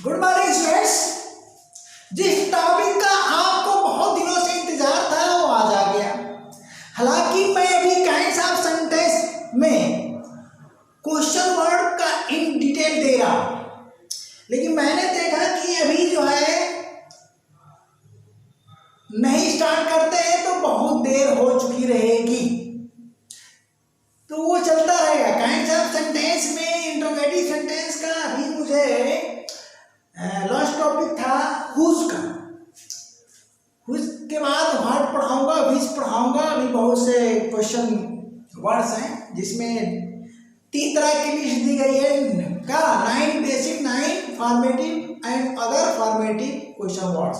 Good morning students. जिस topic का आपको बहुत दिनों से इंतजार था वो आज आ गया। हालांकि मैं अभी काइंड्स ऑफ सेंटेंस में क्वेश्चन वर्ड का इन डिटेल दे रहा हूं, लेकिन मैंने देखा कि अभी जो है नहीं स्टार्ट करते हैं तो बहुत देर हो चुकी रहेगी, तो वो चलता रहेगा। काइंड्स ऑफ सेंटेंस में इंट्रोगेटिव सेंटेंस का अभी मुझे लास्ट टॉपिक था हुज का। हुज के बाद व्हाट पढ़ाऊंगा, विच पढ़ाऊंगा। अभी बहुत से क्वेश्चन वर्ड्स हैं जिसमें 3 तरह की लिस्ट दी गई है का 9 basic, 9 formative and other formative question words.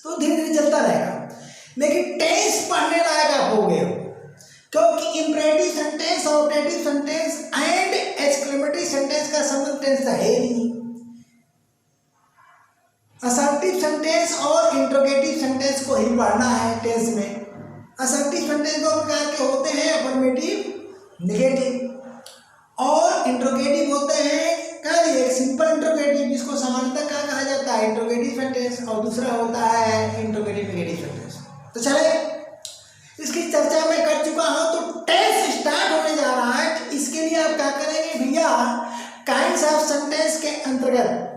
तो धीरे धीरे चलता रहेगा, लेकिन टेंस पढ़ने लायक आप हो गए, क्योंकि imperative sentence, objective sentence and exclamatory sentence का संबंध टेंस का है नहीं। असर्टिव सेंटेंस और इंट्रोगेटिव सेंटेंस को ही पढ़ना है टेंस में। असर्टिव सेंटेंस 2 प्रकार के होते हैं, अफर्मेटिव, नेगेटिव। और इंट्रोगेटिव होते हैं एक सिंपल इंट्रोगेटिव, जिसको सामान्यतः क्या कहा जाता है, इंट्रोगेटिव सेंटेंस, और दूसरा होता है इंट्रोगेटिव नेगेटिव सेंटेंस। तो चले इसकी चर्चा मैं कर चुका हूं, तो टेंस स्टार्ट होने जा रहा है। तो इसके लिए आप क्या करेंगे भैया, काइंड्स ऑफ सेंटेंस के अंतर्गत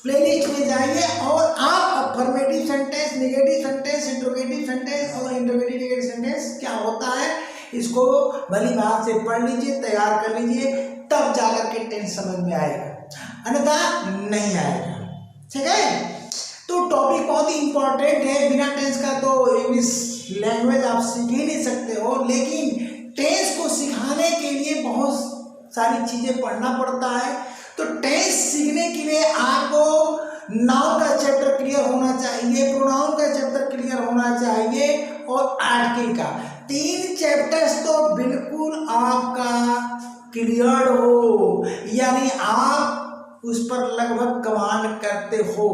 प्लेलिस्ट में जाइए और आप affirmative sentence, negative sentence, interrogative sentence और इंट्रोगेटिव नेगेटिव सेंटेंस क्या होता है इसको भली भांति से पढ़ लीजिए, तैयार कर लीजिए, तब जाकर के टेंस समझ में आएगा, अन्यथा नहीं आएगा। ठीक है, तो टॉपिक बहुत ही इंपॉर्टेंट है। बिना टेंस का तो इंग्लिश लैंग्वेज आप सीख ही नहीं सकते हो, लेकिन टेंस को सिखाने के लिए बहुत सारी चीजें पढ़ना पड़ता है। तो टेंस सीखने के लिए आपको नाउन का चैप्टर क्लियर होना चाहिए, प्रोनाउन का चैप्टर क्लियर होना चाहिए और आर्टिकल का। 3 चैप्टर्स तो बिल्कुल आपका क्लियर हो, यानी आप उस पर लगभग कमांड करते हो,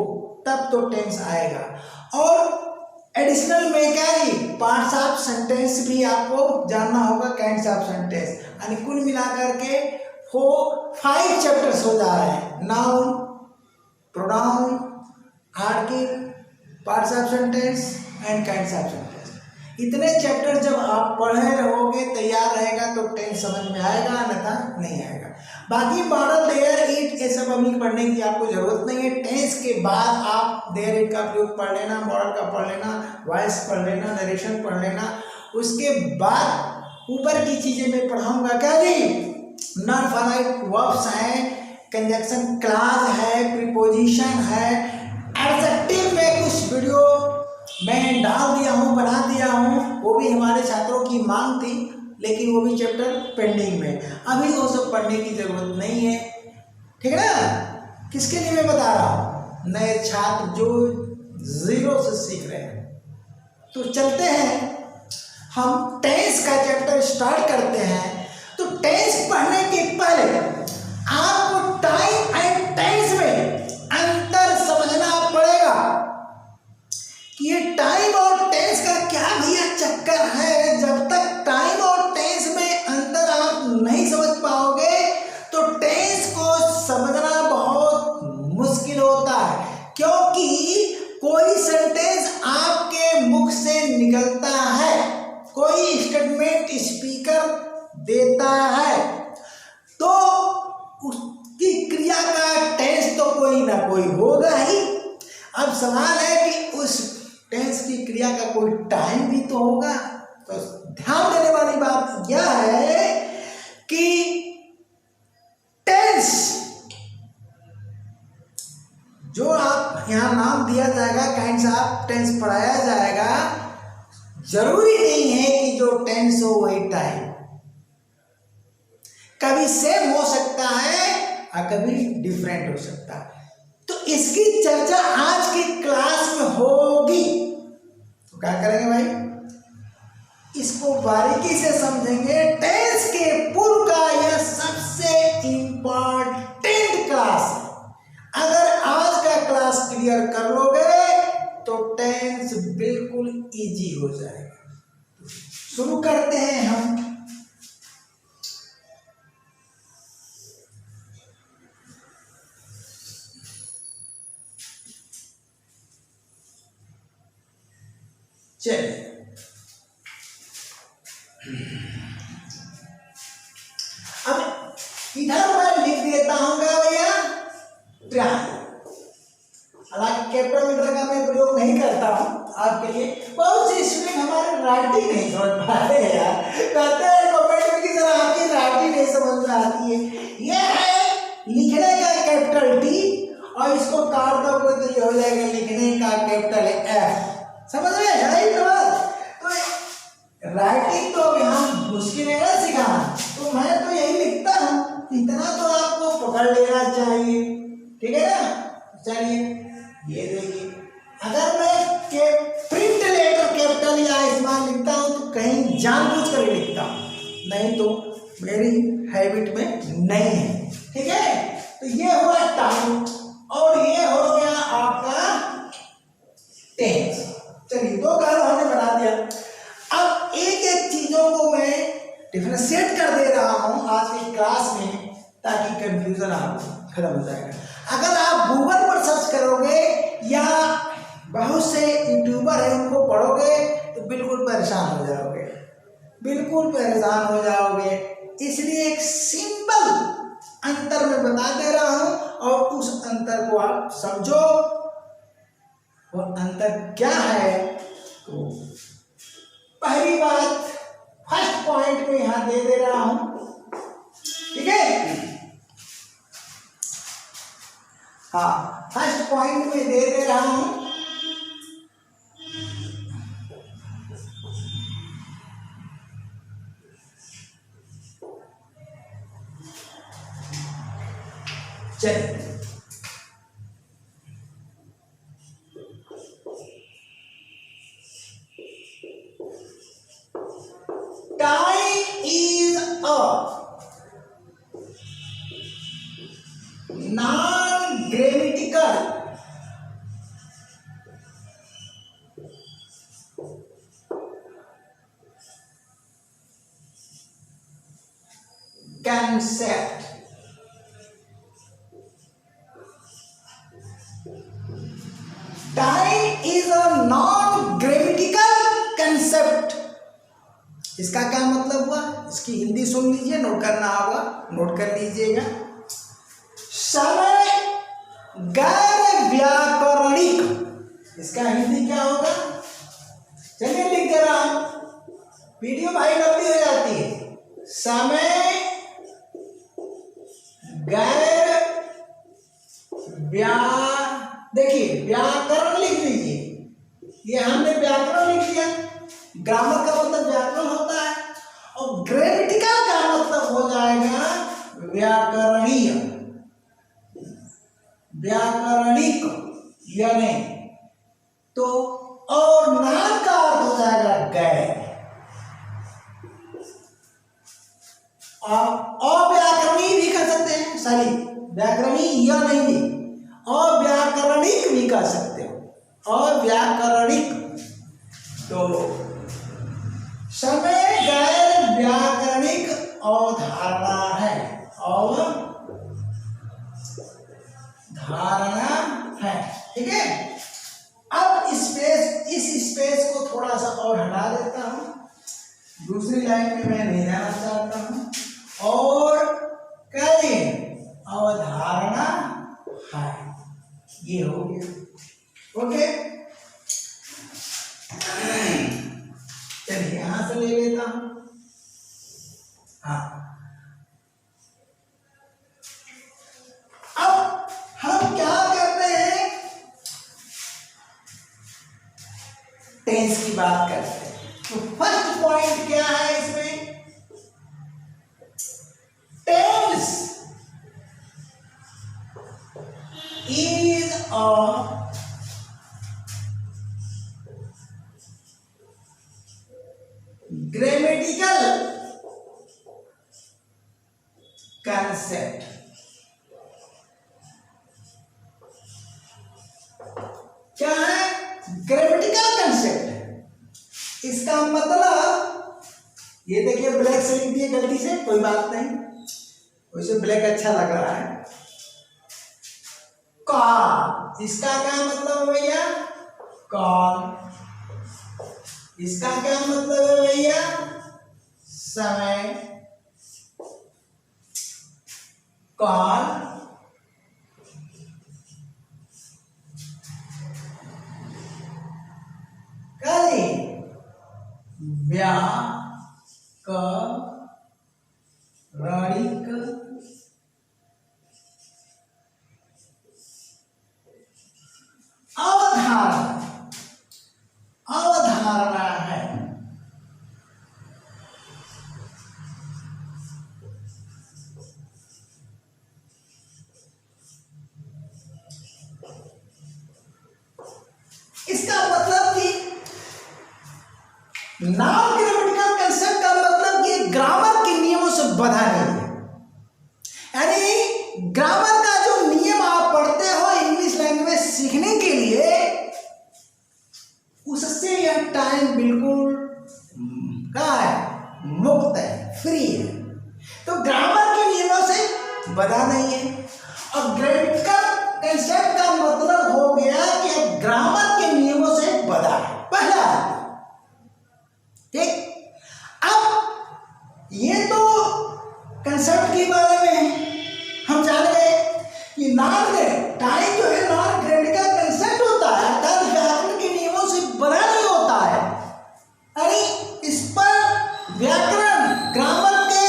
तब तो टेंस आएगा। और एडिशनल में क्या है, पार्ट्स ऑफ सेंटेंस भी आपको जानना होगा, काइंड्स ऑफ सेंटेंस, यानी कुल मिलाकर के 5 चैप्टर्स हो जा रहे हैं। Noun, pronoun, article, parts of sentence and kinds of sentence. इतने चैप्टर जब आप पढ़े रहोगे, तैयार रहेगा, तो टेंस समझ में आएगा, अन्यथा नहीं आएगा। बाकी मॉडल, देयर, इट, ये सब अभी पढ़ने की आपको जरूरत नहीं है। टेंस के बाद आप देयर, इट का प्रयोग पढ़ लेना, मॉडल का पढ़ लेना, वॉइस पढ़ लेना, नरेशन पढ़ लेना। उसके बाद ऊपर की चीजें मैं पढ़ाऊंगा क्या जी, नॉन फाइनाइट वर्ब्स हैं, कंजक्शन क्लॉज है, प्रीपोजिशन है, एडजेक्टिव में कुछ वीडियो मैं डाल दिया हूँ, बना दिया हूँ, वो भी हमारे छात्रों की मांग थी, लेकिन वो भी चैप्टर पेंडिंग में। अभी वो सब पढ़ने की जरूरत नहीं है, ठीक है ना। किसके लिए मैं बता रहा हूँ, नए छात्र जो 0 से सीख रहे हैं। तो चलते हैं, हम टेंस का चैप्टर स्टार्ट करते हैं। तो टेंस पढ़ने के पहले आपको टाइम एंड टेंस में अंतर समझना पड़ेगा कि ये टाइम और टेंस का क्या भैया चक्कर है। जब तक टाइम और टेंस में अंतर आप नहीं समझ पाओगे तो टेंस को समझना बहुत मुश्किल होता है, क्योंकि कोई सेंटेंस आपके मुख से निकलता है, कोई स्टेटमेंट स्पीकर देता है, तो उसकी क्रिया का टेंस तो कोई ना कोई होगा ही। अब सवाल है कि उस टेंस की क्रिया का कोई टाइम भी तो होगा। तो ध्यान देने वाली बात यह है कि टेंस जो आप यहां नाम दिया जाएगा, काइंड्स ऑफ टेंस पढ़ाया जाएगा, जरूरी नहीं है कि जो टेंस हो वही टाइम। कभी सेम हो सकता है और कभी डिफरेंट हो सकता है। तो इसकी चर्चा आज की क्लास में होगी। तो क्या करेंगे भाई, इसको बारीकी से समझेंगे। टेंस के पूर्व का यह सबसे इंपॉर्टेंट क्लास है। अगर आज का क्लास क्लियर कर लोगे तो टेंस बिल्कुल इजी हो जाएगा। शुरू करते हैं हम। चलिए अब इधर मैं लिख देता हूँ क्या भैया, ट्रायंगल। हालांकि कैपिटल लेटर का मैं प्रयोग नहीं करता हूँ आपके लिए। बहुत से स्टूडेंट हमारे राइटिंग नहीं समझ पाते हैं यार, कहते हैं कमेंट में कि सर आपकी राइटिंग नहीं समझ में आती है। ये है लिखने का कैपिटल टी, और इसको काट दोगे तो ये हो जाएगा लिखने का कैपिटल एफ। समझ रहे हैं राइट बात? तो राइटिंग तो अभी हम मुश्किल है ना सिखाना, तो मैं तो यही लिखता हूँ, इतना तो आपको पकड़ लेना चाहिए, ठीक है ना। चलिए ये देखिए, अगर मैं के प्रिंट लेटर कैपिटल या स्मॉल लिखता हूँ तो कहीं जानबूझ कर लिखता हूँ, नहीं तो मेरी हैबिट में नहीं है, ठीक है। तो ये हुआ टाइम और ये हो गया आपका टेंस। चलिए दो कारण हमने बना दिया। अब एक एक चीजों को मैं डिफरेंशिएट कर दे रहा हूँ आज की क्लास में, ताकि कंफ्यूजन आपको खत्म हो जाएगा। अगर आप गूगल पर सर्च करोगे या बहुत से यूट्यूबर हैं उनको पढ़ोगे तो बिल्कुल परेशान हो जाओगे, बिल्कुल परेशान हो जाओगे। इसलिए एक सिंपल अंतर मैं बता दे रहा हूं और उस अंतर को आप समझो। वो अंतर क्या है? तो पहली बात फर्स्ट पॉइंट में यहां दे रहा हूं, ठीक है। हाँ, फर्स्ट पॉइंट में दे रहा हूं, चलिए time is a non grammatical concept. Time is a non-grammatical concept. इसका क्या मतलब हुआ? इसकी हिंदी सुन लीजिए, नोट करना होगा, नोट कर लीजिएगा। समय गैर व्याकरणिक, इसका हिंदी क्या होगा? चलिए लिख दे रहा हूं, वीडियो भाई लंबी हो जाती है। समय गैर देखिए व्याकरण लिख लीजिए, ये हमने व्याकरण लिख दिया। ग्रामर का मतलब व्याकरण होता है और ग्रामेटिकल का मतलब हो जाएगा व्याकरणीय, व्याकरणिक यानी तो, और नाम का अर्थ हो जाएगा गैर। अव्याकरणीय भी कर सकते हैं, सॉरी व्याकरणीय नहीं, अव्याकरणिक भी कर सकते हो, अव्याकरणिक। तो समय गैर व्याकरणिक अवधारणा है, अवधारणा है, ठीक है। अब इस स्पेस को थोड़ा सा और हटा देता हूं, दूसरी लाइन में मैं नहीं जाना चाहता हूं। और कई अवधारणा है, ये हो गया, ओके। चलिए यहां से ले लेता हूं, हाँ। अब हम क्या करते हैं, टेंस की बात करते हैं। तो फर्स्ट पॉइंट क्या है इसमें? Tense is a grammatical concept. क्या है? ग्रामेटिकल कंसेप्ट है। इसका मतलब ये देखिए, ब्लैक से लिख दिए गलती से, कोई बात नहीं, वैसे ब्लैक अच्छा लग रहा है। कॉल, इसका क्या मतलब है भैया? कॉल, इसका क्या मतलब है भैया? समय, काल, काली, व्याकरणिक अवधारणा है। इसका मतलब कि नॉन ग्रामेटिकल कंसेप्ट का मतलब कि ग्रामर के नियमों से बंधा नहीं है। यानी ग्रामर का जो नियम आप पढ़ते हो इंग्लिश लैंग्वेज सीखने के लिए, उससे यह टाइम बिल्कुल क्या है? मुक्त है, फ्री है। तो ग्रामर के नियमों से बंधा नहीं है। और ग्रामेटिकल कंसेप्ट का मतलब हो गया कि ग्रामर के नियमों से बंधा है, पहला। ठीक, अब ये तो कंसेप्ट के बारे में हम जान गए कि नॉन टाइम जो है नॉन ग्रामेटिकल कंसेप्ट होता है, अर्थात व्याकरण के नियमों से बना नहीं होता है। अरे इस पर व्याकरण ग्रामर के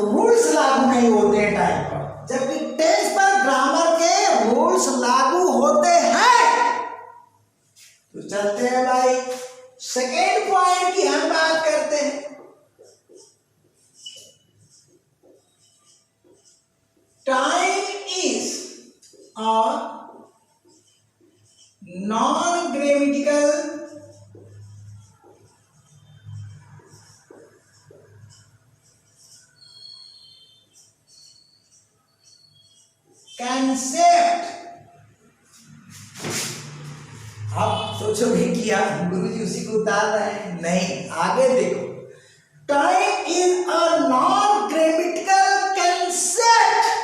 रूल्स लागू नहीं होते हैं टाइम पर, जबकि टेंस पर ग्रामर के रूल्स लागू होते हैं। तो चलते हैं भाई सेकेंड पॉइंट की हम बात करते हैं। Time is a non grammatical concept. आप सोचोगे कि आप गुरुजी उसी को उतार रहे हैं, नहीं, आगे देखो। Time is a non grammatical concept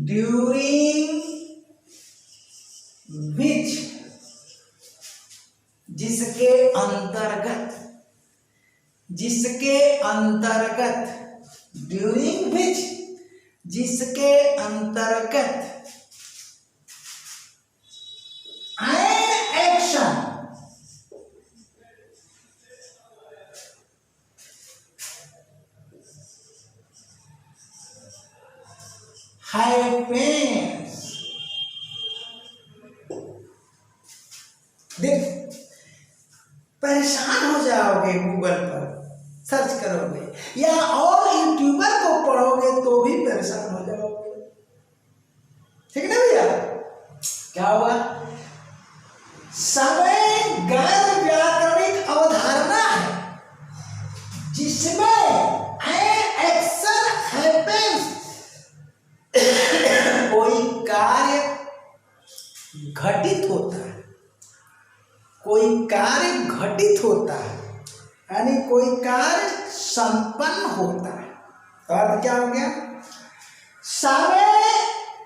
during which, जिसके अंतर्गत ड्यूरिंग विच, जिसके अंतर्गत एन एक्शन हैपेंस। देख, परेशान हो जाओगे, गूगल पर सर्च करोगे या और यूट्यूबर को पढ़ोगे तो भी परेशान हो जाओगे। ठीक ना भैया? क्या होगा? समय गैर व्याकरणिक अवधारणा है जिसमें एन एक्शन हैपेंस, कोई कार्य घटित होता है, कोई कार्य घटित होता है, यानी कोई कार्य संपन्न होता है। तो अर्थ क्या हो गया? समय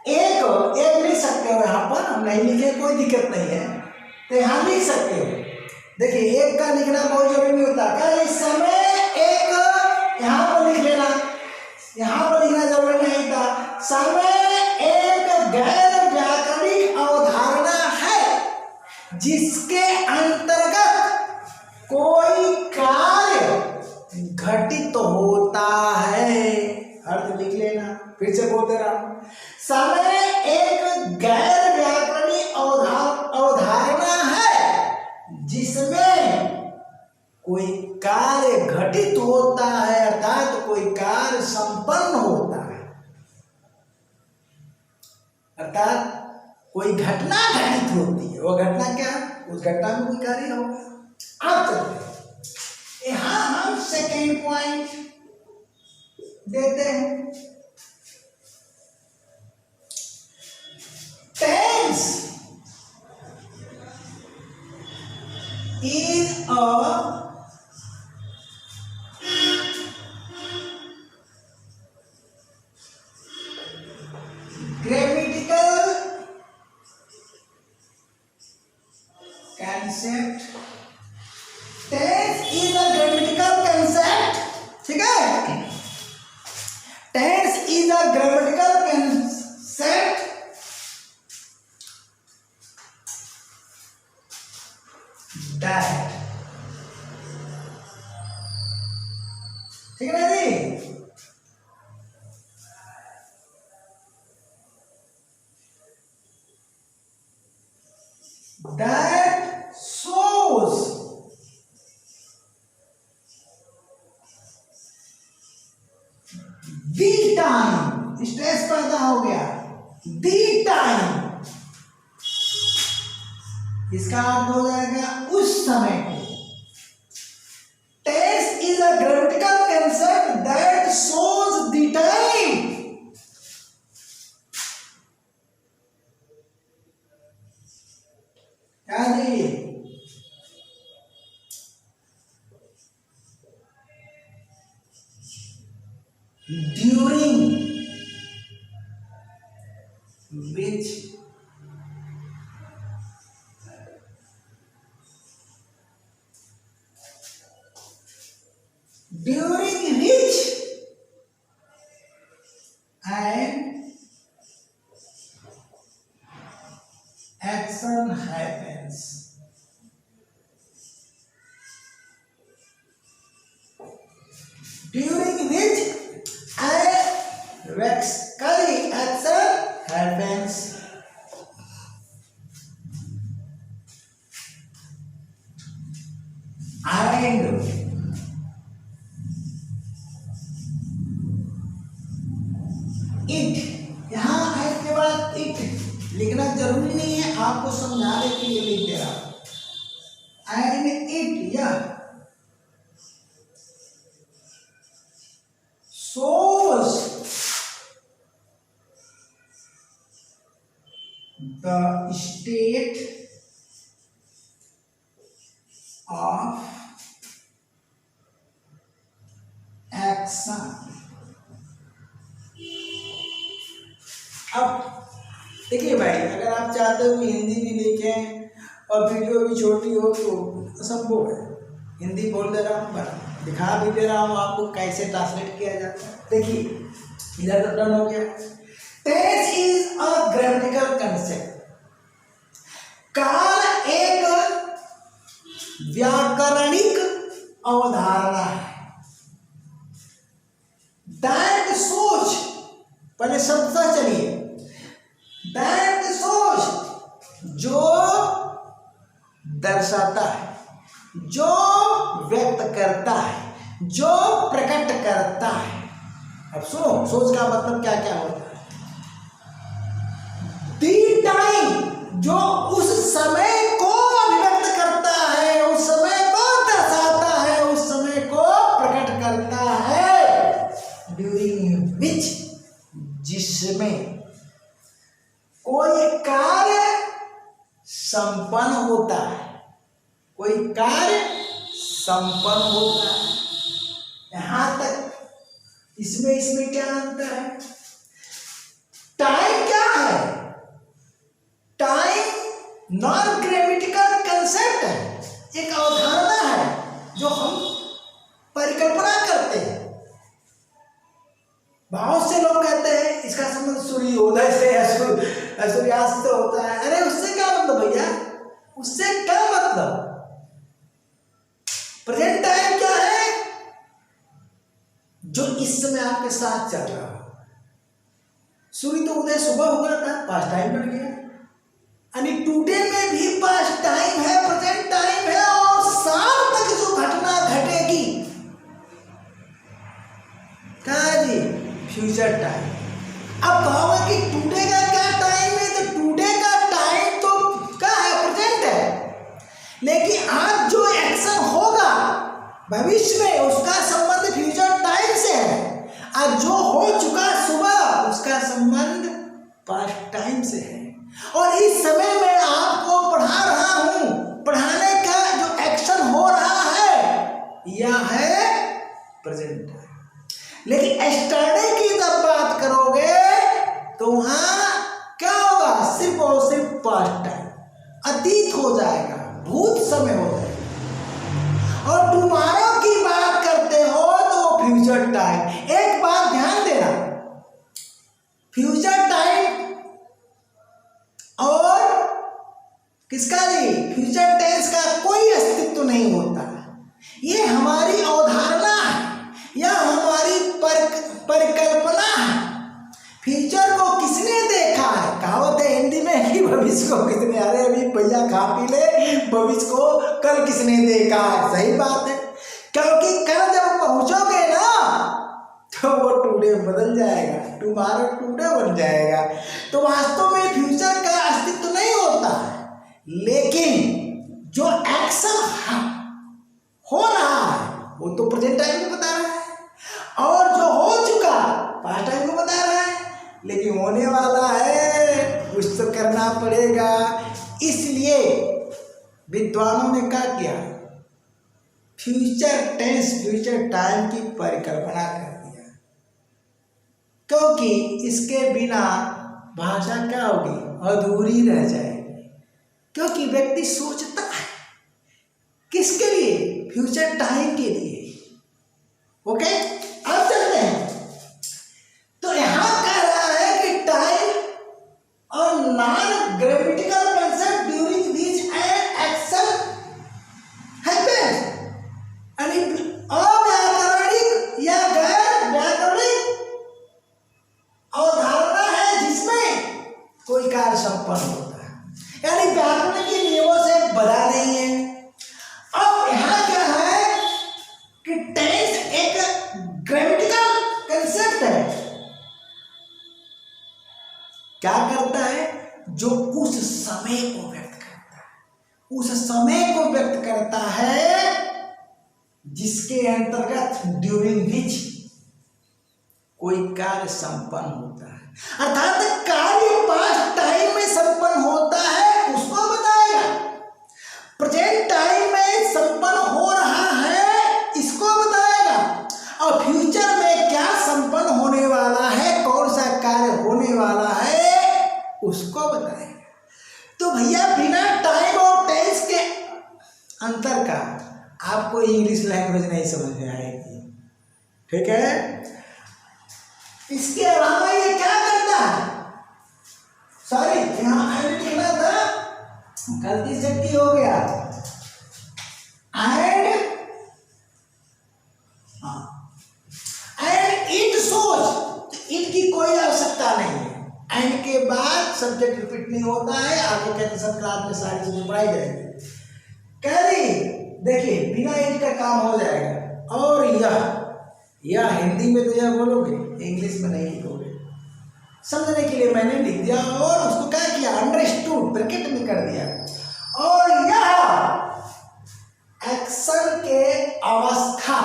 एक लिख सकते हो, यहां पर हम नहीं लिखे कोई दिक्कत नहीं है, तो यहां लिख सकते हो। देखिए एक का लिखना बहुत जरूरी होता है। क्या समय एक यहां पर लिख लेना, यहां पर लिखना जरूरी नहीं था। समय एक गैर व्याकरणिक अवधारणा है जिसके अंतर्गत कोई कार्य घटित होता है। अर्थ लिख लेना, फिर से बोलते रहा। समय एक गैर व्याकरणिक अवधारणा है जिसमें कोई कार्य घटित होता है, अर्थात कोई कार्य संपन्न होता है, अर्थात कोई घटना घटित होती है। वो घटना क्या? उस घटना में कोई कार्य होगा। अब चलते यहां हम सेकेंड पॉइंट देते हैं। Tense is a grammatical is a grammatical concept that, ठीक है ना जी, that shows the time, stress पैदा हो गया, the time, इसका अर्थ हो जाएगा उस समय को। Tense is a grammatical concept that shows the time, क्या जी, during which an action happens, during which an action happens, and it, यहाँ एंड के बाद इट लिखना जरूरी नहीं है, आपको समझाने के लिए लिख दे रहा हूं। एंड इट या shows the state of action। अब देखिए भाई, अगर आप चाहते हो कि हिंदी भी लिखें और वीडियो भी छोटी हो तो संभव है, हिंदी बोल दे रहा हूँ, दिखा भी दे रहा हूँ आपको कैसे ट्रांसलेट किया जाता है। देखिए इधर तो डन हो गया। Tense is a grammatical concept, काल एक व्याकरणिक अवधारणा है। दैट सोच, पहले शब्द से चलिए, दैट सोच जो दर्शाता है, जो व्यक्त करता है, जो प्रकट करता है। अब सुनो, सोच का मतलब क्या क्या होता है। दी टाइम, जो उस समय को अभिव्यक्त करता है, उस समय को दर्शाता है, उस समय को प्रकट करता है। ड्यूरिंग विच, जिसमें कोई कार्य संपन्न होता है, कोई कार्य संपन्न होता है। यहां तक इसमें क्या अंतर है? टाइम क्या है? टाइम नॉन ग्रामेटिकल कंसेप्ट है, एक अवधारणा है जो हम परिकल्पना करते हैं। बहुत से लोग कहते हैं इसका संबंध सूर्योदय से या सूर्यास्त से होता है। अरे उससे क्या मतलब भैया, उससे क्या मतलब? प्रेजेंट टाइम क्या है? जो इस समय आपके साथ चल रहा हो। सूर्य तो उदय सुबह हुआ था, पास्ट टाइम बन गया, यानी टुडे में भी पास्ट टाइम है, प्रेजेंट टाइम है, और शाम तक जो घटना घटेगी क्या जी, फ्यूचर टाइम। अब कहोगे कि टुडे का क्या टाइम है, तो टुडे का टाइम तो क्या है, प्रेजेंट है, लेकिन आज जो एक्शन होगा भविष्य में उसका संबंध फ्यूचर टाइम से है, और जो हो चुका सुबह उसका संबंध पास्ट टाइम से है। और इस समय मैं आपको पढ़ा रहा हूं, पढ़ाने का जो एक्शन हो रहा है यह है प्रेजेंट टाइम। लेकिन एस्टरडे की जब बात करोगे तो वहां क्या होगा, सिर्फ और सिर्फ पास्ट टाइम, अतीत हो जाएगा, भूत समय हो जाएगा। और टुमारो की बात करते हो तो फ्यूचर टाइम। एक बात ध्यान देना, किसका नहीं, फ्यूचर टेंस का कोई अस्तित्व नहीं होता। ये हमारी अवधारणा है या हमारी परिकल्पना है। फ्यूचर को किसने देखा है? कहावत है हिंदी में कि भविष्य को किसने, अरे अभी भैया खा पी ले, भविष्य को कल किसने देखा है। सही बात है, क्योंकि कल जब पहुंचोगे ना तो वो टुडे बदल जाएगा, टुमारो टुडे बन जाएगा। तो वास्तव में फ्यूचर का अस्तित्व नहीं होता, लेकिन जो एक्शन हो रहा है वो तो प्रेजेंट टाइम को बता रहा है, और जो हो चुका पास्ट टाइम को बता रहा है, लेकिन होने वाला है कुछ तो करना पड़ेगा। इसलिए विद्वानों ने क्या किया, फ्यूचर टेंस फ्यूचर टाइम की परिकल्पना कर दिया, क्योंकि इसके बिना भाषा क्या होगी, अधूरी रह जाएगी। क्योंकि व्यक्ति सोचता है किसके लिए, फ्यूचर टाइम के लिए। ओके, अब चलते हैं। तो यहां कह रहा है कि टाइम और non grammatical concept during this action happens, यानी अव्याकरणिक या गैर व्याकरणिक अवधारणा है जिसमें कोई कार्य संपन्न होता है, यानी व्याकरण के नियमों से बना नहीं है। अब यहां क्या है कि टेंस एक ग्रामेटिकल कंसेप्ट है। क्या करता है, जो उस समय को व्यक्त करता है, उस समय को व्यक्त करता है जिसके अंतर्गत ड्यूरिंग विच कोई कार्य संपन्न होता है। अर्थात कार्य पास्ट टाइम में संपन्न होता है उसको बताएगा, प्रेजेंट टाइम में संपन्न हो रहा है इसको बताएगा, और फ्यूचर में क्या संपन्न होने वाला है, कौन सा कार्य होने वाला है उसको बताएगा। तो भैया बिना टाइम और टेंस के अंतर का आपको इंग्लिश लैंग्वेज नहीं समझ में आएगी, ठीक है। इसके अलावा ये क्या करता है, सॉरी यहाँ एंड लिखना था, गलती से की हो गया, एंड इट सोच, इट की कोई आवश्यकता नहीं है, एंड के बाद सब्जेक्ट रिपीट नहीं होता है। आगे कहते सब क्लास में सारी चीजें पढ़ाई जाएगी। कह रही देखिए बिना इट का काम हो जाएगा, और यह हिंदी में तो यह बोलोगे, इंग्लिश में नहीं लिखोगे। समझने के लिए मैंने लिख दिया और उसको क्या किया, अंडरस्टूड ब्रैकेट में कर दिया। और यह एक्शन के अवस्था,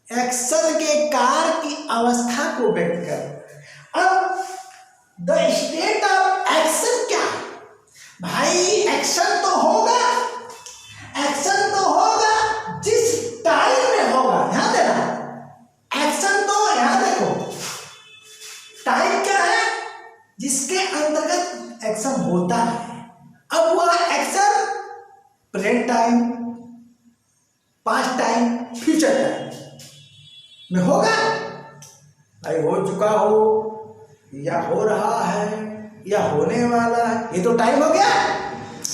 एक्शन के कार्य की अवस्था को व्यक्त कर। अब द स्टेट ऑफ एक्शन क्या है भाई, एक्शन तो होगा, एक्शन तो होगा जिस टाइम में होगा। ध्यान देना, एक्शन तो यहां देखो, टाइम क्या है जिसके अंतर्गत एक्शन होता है। अब वह action present time, past time, future time में होगा, भाई हो चुका हो या हो रहा है या होने वाला है, ये तो टाइम हो गया।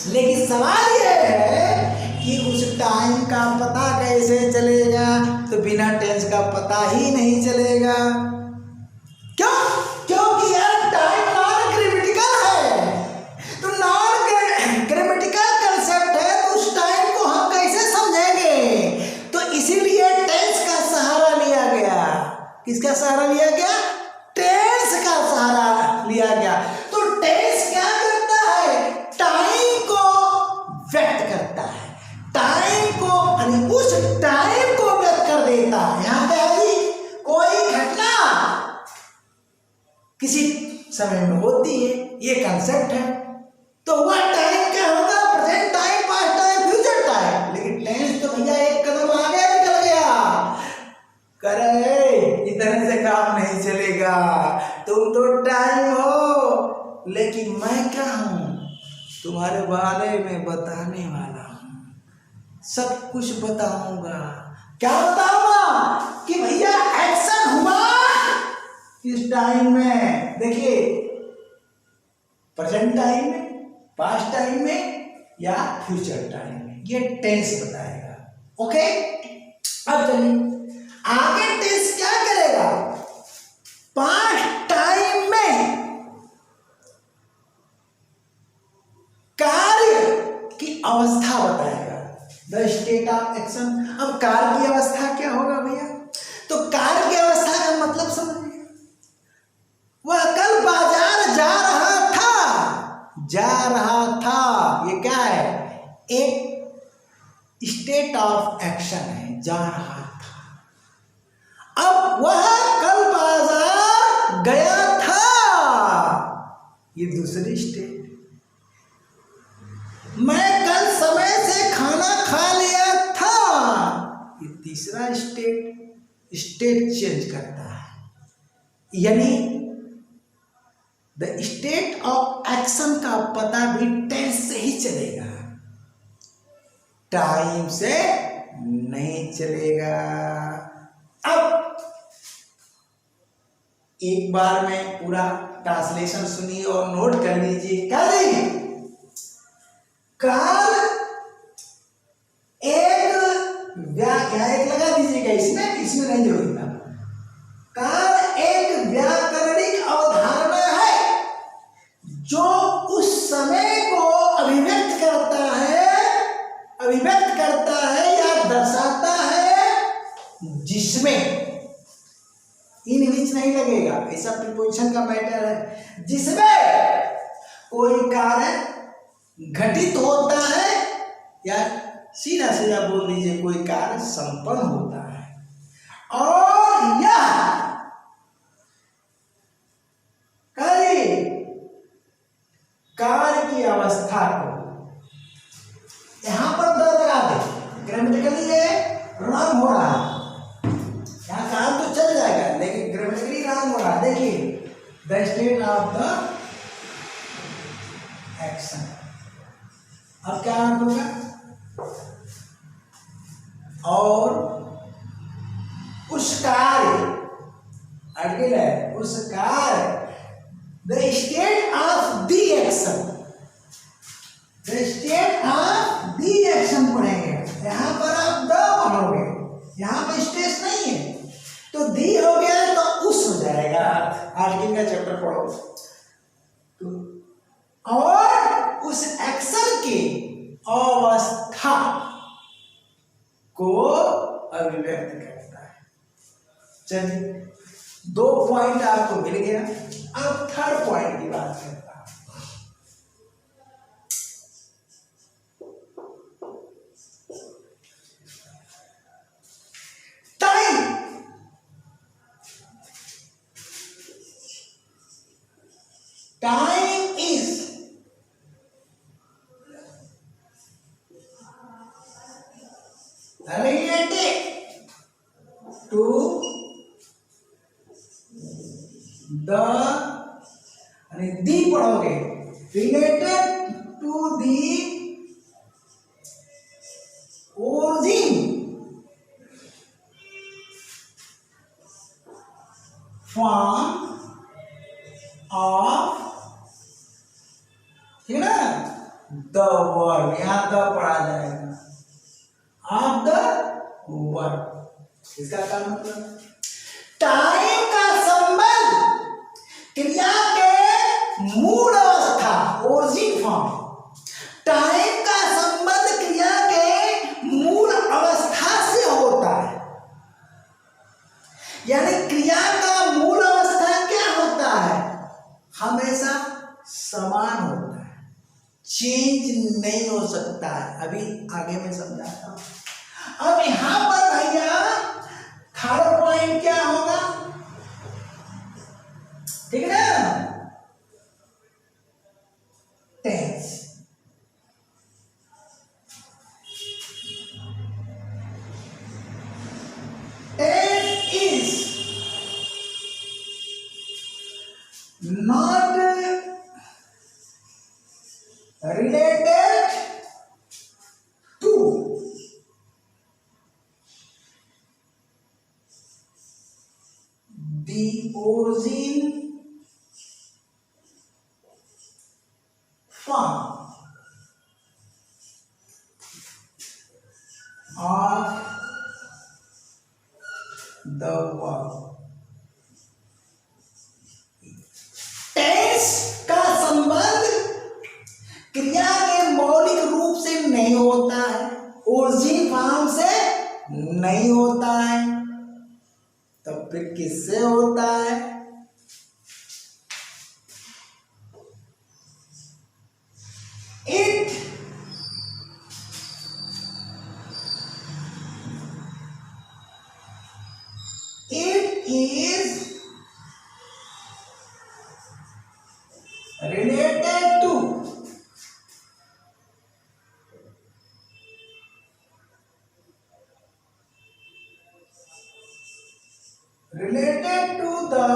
लेकिन सवाल यह है कि उस टाइम का पता कैसे चलेगा, तो बिना टेंस का पता ही नहीं चलेगा। क्यों? क्योंकि यार टाइम नॉन ग्रामेटिकल है, तो नॉन ग्रामेटिकल कंसेप्ट है, तो उस टाइम को हम कैसे समझेंगे? तो इसीलिए टेंस का सहारा लिया गया। किसका सहारा लिया गया? टेंस का सहारा लिया गया। तो टेंस क्या करता है? टाइम को व्यक्त करता है, टाइम को यानी उस टाइम को व्यक्त कर देता है। यहां पे अभी कोई घटना किसी समय में होती है, ये कंसेप्ट है, तो वह टाइम क्या होगा? Present time, past time, future time. लेकिन टेंस तो भैया एक कदम आगे निकल गया, करे इतने से काम नहीं चलेगा, तुम तो टाइम हो, लेकिन मैं क्या हूं? तुम्हारे बारे में बताने वाला हूं, सब कुछ बताऊंगा। क्या बताऊंगा? कि भैया एक्शन हुआ इस टाइम में, देखिए प्रेजेंट टाइम में, पास्ट टाइम में, या फ्यूचर टाइम में, ये टेंस बताएगा। ओके, अब चलिए आगे टेंस क्या करेगा, पास्ट टाइम में कार्य की अवस्था बताएगा, द स्टेट ऑफ एक्शन। अब कार्य की अवस्था क्या होगा भैया, तो कार्य की अवस्था का मतलब समझिए, वह कल बाजार जा रहा था, ये क्या है, एक स्टेट ऑफ एक्शन है, जा रहा था। अब वह कल बाजार गया था, ये दूसरी स्टेट। मैं कल समय से खाना खा लिया था, ये तीसरा स्टेट चेंज करता है। यानी द स्टेट ऑफ एक्शन का पता भी टेंस से ही चलेगा, टाइम से नहीं चलेगा। अब एक बार में पूरा ट्रांसलेशन सुनिए और नोट कर लीजिए। काल एक लगा दीजिएगा, इसमें नहीं जोड़ना। काल एक व्याकरणिक अवधारणा है जो उस समय को अभिव्यक्त करता है या दर्शाता है जिसमें, इन बीच नहीं लगेगा, ऐसा प्रीपोजिशन का मैटर है, जिसमें कोई कार्य घटित होता है या सीधा सीधा बोल दीजिए कोई कार्य संपन्न होता है, और यह कार्य की अवस्था को यहां पर द लगा दे, ग्रामेटिकली ये रॉन्ग हो रहा है, यहां काम तो चल जाएगा लेकिन ग्रामेटिकली रॉन्ग हो रहा है। देखिए the state of the action, अब क्या अर्थ होगा, और उस कार्य, आर्टिकल है, उस कार्य, the state of the action, the state of the action पढ़ेंगे, यहां पर आप द पढ़ोगे, यहां पर स्टेट नहीं है, तो दी हो गया तो उस हो जाएगा, आर्टिकल का चैप्टर पढ़ो तो, और उस एक्शन की अवस्था को अभिव्यक्त करता है। चलिए 2 पॉइंट आपको मिल गया, अब थर्ड पॉइंट की बात करता हूं। Time is related to the, दी पढ़ोगे, related to the origin form of, ठीक है ना, द वर्ड, यहां द पढ़ा जाएगा, ऑफ द वर्ड। इसका क्या मतलब, टाइम का संबंध क्रिया के मूल अवस्था, ओरिजिन फॉर्म, टाइम का संबंध क्रिया के मूल अवस्था से होता है, यानी क्रिया का मूल अवस्था क्या होता है, हमेशा समान होता है, चेंज नहीं हो सकता है। अभी आगे मैं समझाता हूं। अब यहां पर भैया थर्ड पॉइंट क्या होगा, ठीक है ना, tense. Tense is not related to the origin form the verb. Tense का संबंध क्रिया के मौलिक रूप से नहीं होता है, ओरिजिन फॉर्म से नहीं होता है, तब फिर किससे होता है? It is related to the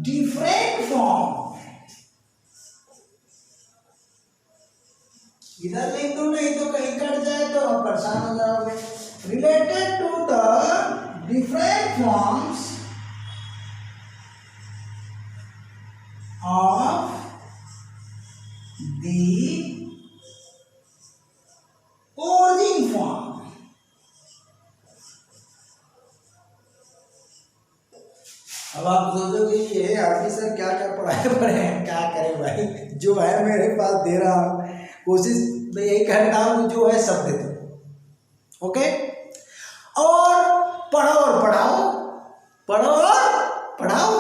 different form। इधर लिख दो, नहीं तो कहीं कट जाए तो आप परेशान हो जाओगे। Related to the different forms of the origin form. अब आप सोचोगे ये ऑफिसर क्या क्या पढ़ाए पढ़े हैं, क्या करें भाई, जो है मेरे पास दे रहा हूँ, कोशिश मैं यही करता हूँ जो है सब देता हूँ। ओके, और पढ़ो और पढ़ाओ, पढ़ो और पढ़ाओ।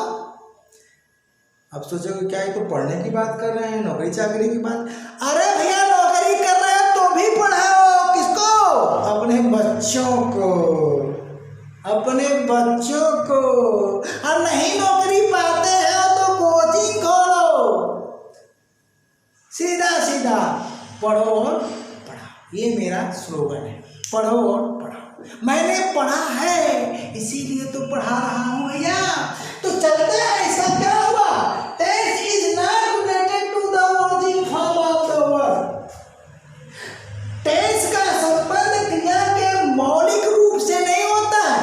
अब सोचोगे क्या ये तो पढ़ने की बात कर रहे हैं, नौकरी चाकरी की बात। अरे भैया नौकरी कर रहे हो तो भी पढ़ाओ। किसको? अपने बच्चों को, अपने बच्चों को। और नहीं नौकरी पाते हैं तो कोचिंग खोलो, सीधा सीधा पढ़ो और पढ़ाओ। ये मेरा स्लोगन है, पढ़ो और पढ़ाओ। मैंने पढ़ा है इसीलिए तो पढ़ा रहा हूँ भैया। तो चलते हैं, ऐसा क्या हुआ? Tense is not related to the origin form of the verb. Tense का संबंध क्रिया के मौलिक रूप से नहीं होता है।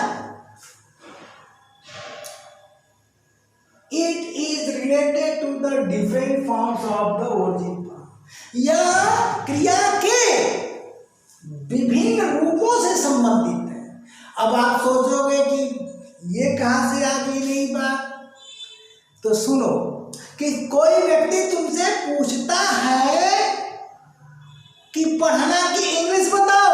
It is related to the different forms of the origin form। यह क्रिया के विभिन्न रूपों से संबंधित है। अब आप सोचोगे कि ये कहाँ से आ गई नई बात, तो सुनो कि कोई व्यक्ति तुमसे पूछता है कि पढ़ना की इंग्लिश बताओ।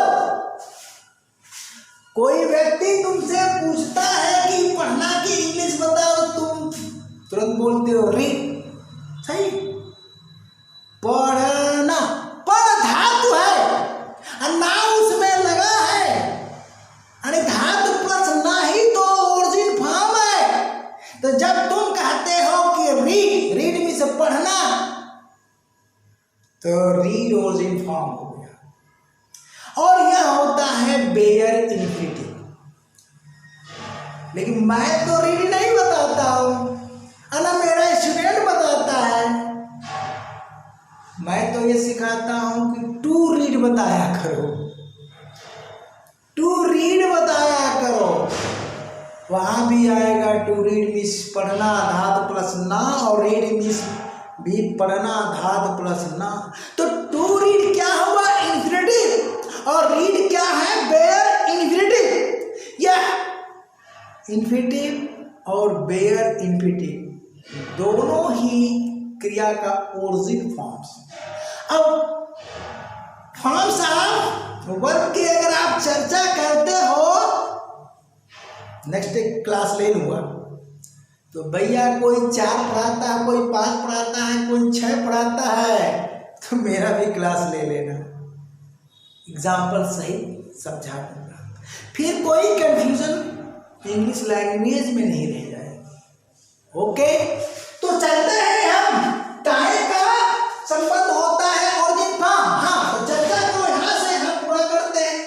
कोई व्यक्ति तुमसे पूछता है कि पढ़ना की इंग्लिश बताओ, तुम तुरंत बोलते हो रीड। सही, पढ़ना, पढ़ धातु है और ना उसमें लगा है, अरे धातु प्लस ना ही तो ओरिजिन फॉर्म है। तो जब तुम कहते हो कि रीड, रीड मीन्स पढ़ना, तो रीड ओरिजिन फॉर्म हो गया। और यह होता है बेयर इन्फिनिटिव। लेकिन मैं तो रीड नहीं बताता हूं, ना मेरा स्टूडेंट बताता है। मैं तो ये सिखाता हूं कि टू रीड बताया करो, टू रीड बताया करो। वहां भी आएगा टू रीड मीन्स पढ़ना धातु प्लस ना, और रीड मीन्स भी पढ़ना धातु प्लस ना। तो टू रीड क्या हुआ? इन्फिनिटिव। और रीड क्या है? Bare infinitive. यह इन्फिनिटिव और बेयर इन्फिनिटिव दोनों ही क्रिया का ओरिजिन फॉर्म्स। अब फॉर्म्स ऑफ वर्ब की अगर आप चर्चा करते हो, नेक्स्ट एक क्लास ले लूंगा, तो भैया कोई 4 पढ़ाता है, कोई 5 पढ़ाता है, कोई 6 पढ़ाता है, तो मेरा भी क्लास ले लेना, एग्जाम्पल सही समझा दूंगा। फिर कोई कंफ्यूजन इंग्लिश लैंग्वेज में नहीं रह जाए। ओके, तो चलते हैं हम। टाइम का संबंध होता है ओरिजिन फॉर्म। हाँ, तो चर्चा को यहां से हम पूरा करते हैं।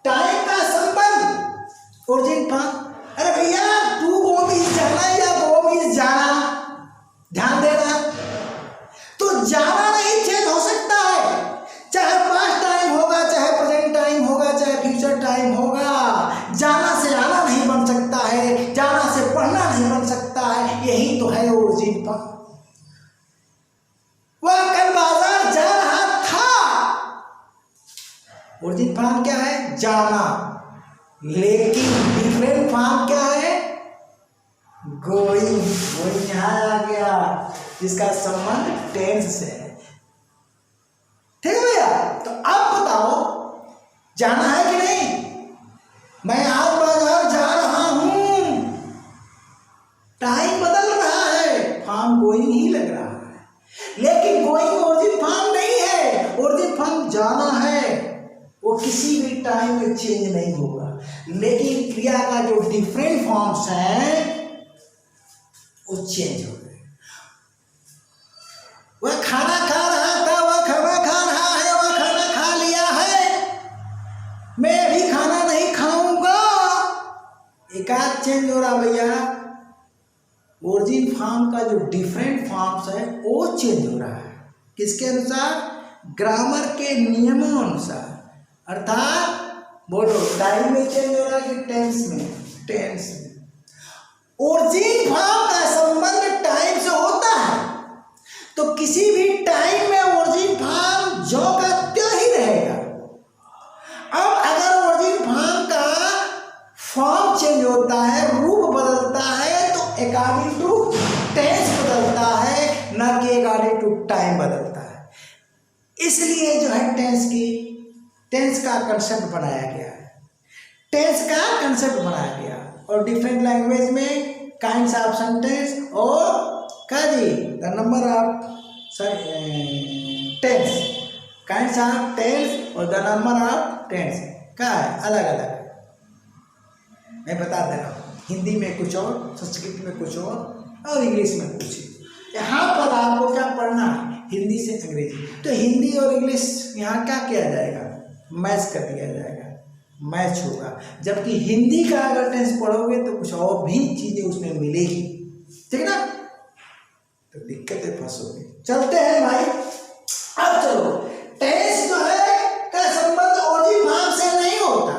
टाइम का संबंध ओरिजिन फॉर्म। अरे भैया तू वो मीन्स जाना या वो मीन्स जाना, ध्यान देना। तो जाना नहीं चेंज हो सकता है, चाहे पास्ट टाइम होगा, चाहे प्रेजेंट टाइम होगा, चाहे फ्यूचर टाइम होगा। जाना से आना नहीं बन सकता है, जाना से पढ़ना नहीं बन सकता है। यही तो है ओरिजिन फॉर्म। ओरिजिन फॉर्म क्या है? जाना। लेकिन डिफरेंट फॉर्म क्या है? गोइंग। गोइंग यहाँ आ गया, जिसका संबंध टेंस से है। ठीक है भैया? तो अब बताओ, जाना है कि नहीं? मैं आज बाजार जा रहा हूं, टाइम बदल रहा है, फॉर्म गोइंग ही लग रहा है। लेकिन गोइंग ओरिजिन फॉर्म नहीं है, ओरिजिन फॉर्म जाना है, वो किसी भी टाइम में चेंज नहीं होगा। लेकिन क्रिया का जो डिफरेंट फॉर्म्स हैं वो चेंज हो गए। वह खाना खा रहा था, वह खाना खा रहा है, वह खाना खा लिया है, मैं अभी खाना नहीं खाऊंगा। एक आध चेंज हो रहा भैया। ओरिजिन फॉर्म का जो डिफरेंट फॉर्म्स है वो चेंज हो रहा है। किसके अनुसार? ग्रामर के नियमों अनुसार। अर्थात बोलो, टाइम में चेंज हो रहा है कि टेंस में? टेंस में। ओरिजिन फॉर्म का संबंध टाइम से होता है, तो किसी भी टाइम में ओरिजिन फॉर्म जो का त्यों ही रहेगा। अब अगर ओरिजिन फॉर्म का फॉर्म चेंज होता है, रूप बदलता है, तो अकॉर्डिंग टू टेंस बदलता है, न कि अकॉर्डिंग टू टाइम बदलता है। इसलिए जो है टेंस का कंसेप्ट बनाया गया है। टेंस का कंसेप्ट बनाया गया। और डिफरेंट लैंग्वेज में काइंड्स ऑफ सेंटेंस और क्या जी, the number of tense, kinds of tense और द नंबर ऑफ टेंस क्या है? अलग अलग। मैं बता दे रहा हूँ, हिंदी में कुछ और, संस्कृत में कुछ और इंग्लिश में कुछ। यहाँ पर आपको क्या पढ़ना है? हिंदी से अंग्रेजी। तो हिंदी और इंग्लिश यहाँ क्या किया जाएगा? मैच कर दिया जाएगा, मैच होगा। जबकि हिंदी का अगर टेंस पढ़ोगे तो कुछ और भी चीजें उसमें मिलेगी। ठीक है ना? तो दिक्कतें फंसोगे। चलते हैं भाई। अब चलो, टेंस जो है का संबंध ओरिजिन फॉर्म से नहीं होता।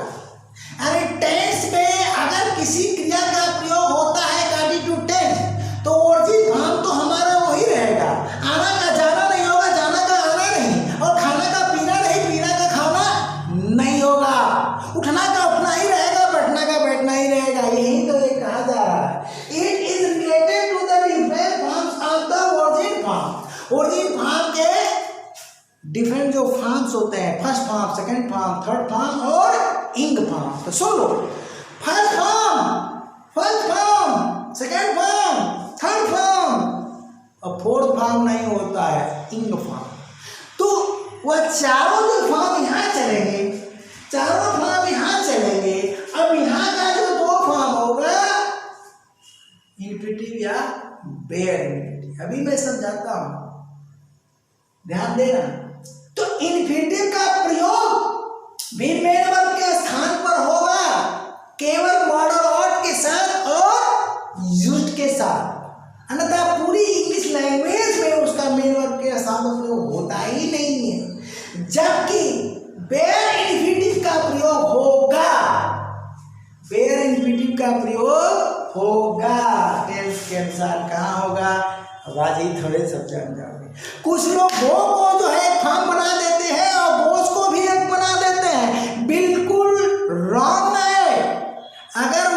अरे टेंस में अगर किसी क्रिया का प्रयोग होता है अकॉर्डिंग टू टेंस, तो ओरिजिन फॉर्म तो हमारा वही रहेगा। आना का जाना नहीं होगा, जाना का आना नहीं, और खाना का पीना नहीं, पीना का खाना नहीं होगा। उठना का उठना ही रहेगा, बैठना का बैठना ही रहेगा। यही तो ये कहा जा रहा है। It is related to the different forms of the origin form. Origin form के डिफरेंट जो फॉर्म्स होते हैं, first form, second form, third form और इंग फॉर्म। तो सुन लो, first form, second form, third form और फोर्थ फॉर्म नहीं होता है, इंग फॉर्म। तो वह चारों जो फॉर्म यहाँ चलेंगे, चारों फॉर्म यहाँ चलेंगे। अब यहाँ का जो दो फॉर्म होगा, इन्फिनिटिव या बेयर इन्फिनिटिव। अभी मैं समझाता हूँ, ध्यान देना। तो इन्फिनिटिव का प्रयोग भी मेन वर्ब के स्थान पर होगा, केवल मॉडल ऑट के साथ और यूज्ड के साथ। अन्यथा पूरी इंग्लिश लैंग्वेज में उसका मेन वर्ब के स्थान पर प्रयोग होता ही नहीं है। जबकि बेयर इन्फिनिटिव का प्रयोग होगा, बेयर इन्फिनिटिव का प्रयोग होगा। टेंस के अनुसार कहाँ होगा? आवाज ही थोड़े सब जान जाओगे। कुछ लोग गो को जो है फॉर्म बना देते हैं और बोझ को भी एक बना देते हैं। बिल्कुल रॉन्ग है। अगर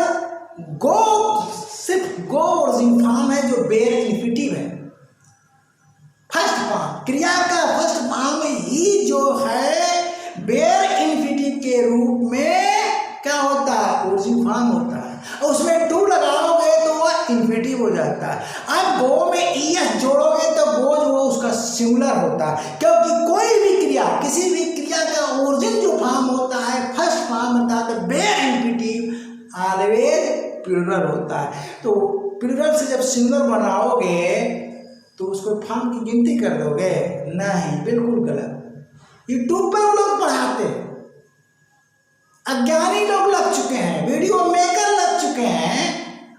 गो सिर्फ गो ओरिजिन फॉर्म है जो बेयर इन्फिनिटिव है, फर्स्ट फॉर्म, क्रिया का फर्स्ट फॉर्म ही जो है बेयर इन्फिनिटिव के रूप में क्या होता है? ओरिजिन फॉर्म होता है। और उसमें टू लगाओगे तो वह इन्फिनिटिव हो जाता है। अब गो में ईएस जोड़ोगे तो गो जो उसका सिंगुलर होता है, क्योंकि कोई भी क्रिया, किसी भी क्रिया का ओरिजिन जो फॉर्म होता है, फर्स्ट फॉर्म अर्थात बेयर इन्फिनिटिव ऑलवेज प्लूरल होता है। तो प्लूरल से जब सिंगुलर बनाओगे तो उसको फॉर्म की गिनती कर दोगे? नहीं, बिल्कुल गलत। यूट्यूब पर वो लोग पढ़ाते हैं, अज्ञानी लोग लग चुके हैं, वीडियो मेकर लग चुके हैं।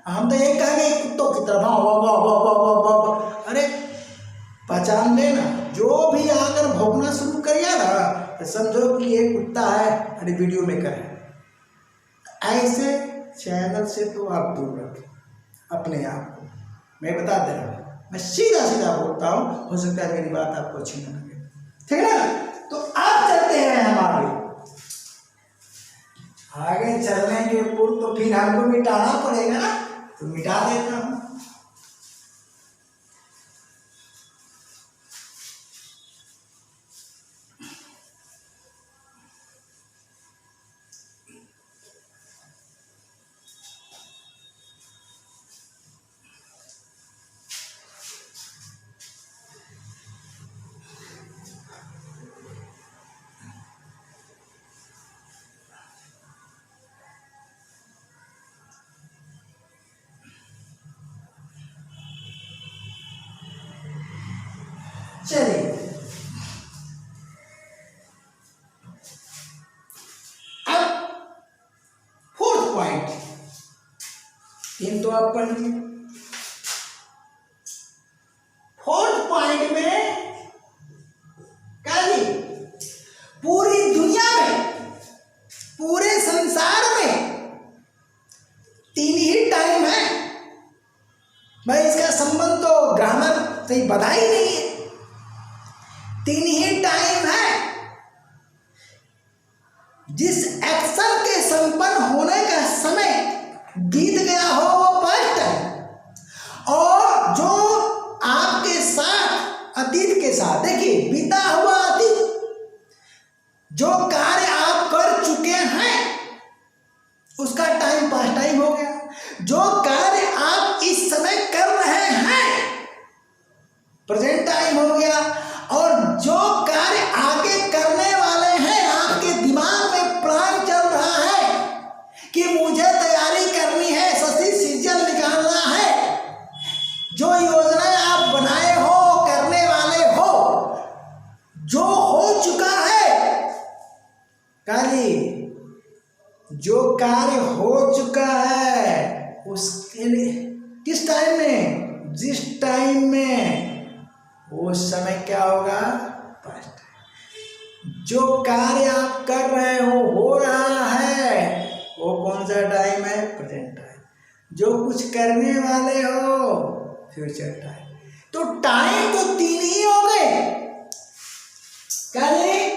हम तो ये कहेंगे कुत्तों की तरह वाह वाह वाह वाह वाह वाह वाह। अरे पहचान लेना, जो भी आकर भौंकना शुरू करिए ना तो समझो कि ये कुत्ता है, अरे वीडियो मेकर है। ऐसे चैनल से तो आप दूर रखें अपने आप को। मैं बता दे रहा हूँ, मैं सीधा सीधा बोलता हूँ, हो सकता है मेरी बात आपको अच्छी ना लगे। ठीक है ना? तो आप चलते हैं हमारे आगे चलने के पूर्व तो फिर हमको मिटाना पड़ेगा ना, तो मिटा देता हूँ। चलिए अब फोर्थ पॉइंट, तीन तो आप पढ़ लिए। फोर्थ पॉइंट में क्या जी, पूरी दुनिया में, पूरे संसार में तीन ही टाइम है भाई। इसका संबंध तो ग्रामर से बता ही नहीं है। तीन ही टाइम है। जिस एक्शन के संपन्न होने का समय बीत गया हो वो पास्ट टाइम, और जो आपके साथ अतीत के साथ, देखिए बीता हुआ अतीत, जो कार्य आप कर चुके हैं उसका टाइम पास्ट टाइम हो गया। जो कार्य आप इस समय कर रहे हैं प्रेजेंट टाइम हो गया। और जो कार्य आगे करने वाले हैं, आपके दिमाग में प्लान चल रहा है कि मुझे तैयारी करनी है, सही सीजन निकालना है, जो योजनाएं आप बनाए हो, करने वाले हो, जो हो चुका है काली, जो कार्य हो चुका है उसके लिए किस टाइम में, जिस टाइम में, उस समय क्या होगा, पास्ट टाइम। जो कार्य आप कर रहे हो रहा है, वो कौन सा टाइम है, प्रेजेंट टाइम। जो कुछ करने वाले हो, फ्यूचर टाइम। तो टाइम तो तीन ही हो गए। क्या जी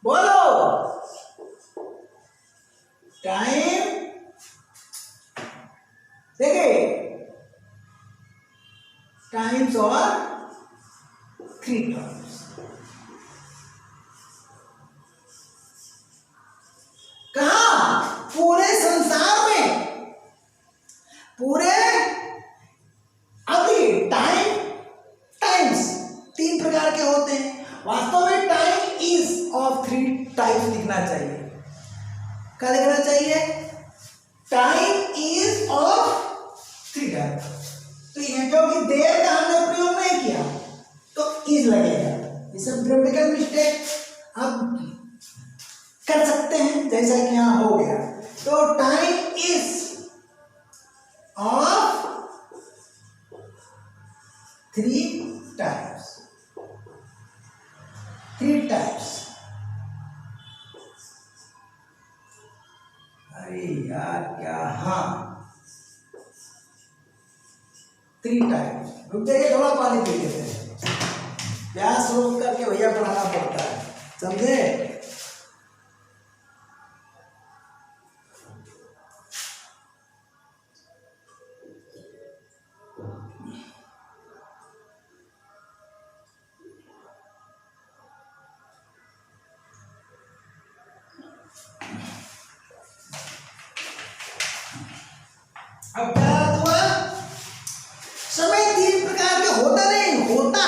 बोलो, टाइम देखिए, टाइम्स और थ्री टाइम्स। कहा, पूरे संसार में, पूरे अभी टाइम, टाइम्स तीन प्रकार के होते हैं। वास्तव में time is of three types लिखना चाहिए। क्या लिखना चाहिए, time is of three types. तो ये क्योंकि देर का हमने प्रयोग नहीं किया तो इज लगेगा। ये सब ग्रामेटिकल मिस्टेक आप कर सकते हैं, जैसा कि यहाँ हो गया। तो time is of three types, three types. अरे यार क्या, हाँ थ्री टाइम्स। रुक जाइए, थोड़ा पानी पी लेते हैं। प्यास रोक करके भैया पढ़ाना पड़ता है, समझे। अब क्या हुआ, समय तीन प्रकार के होता नहीं, होता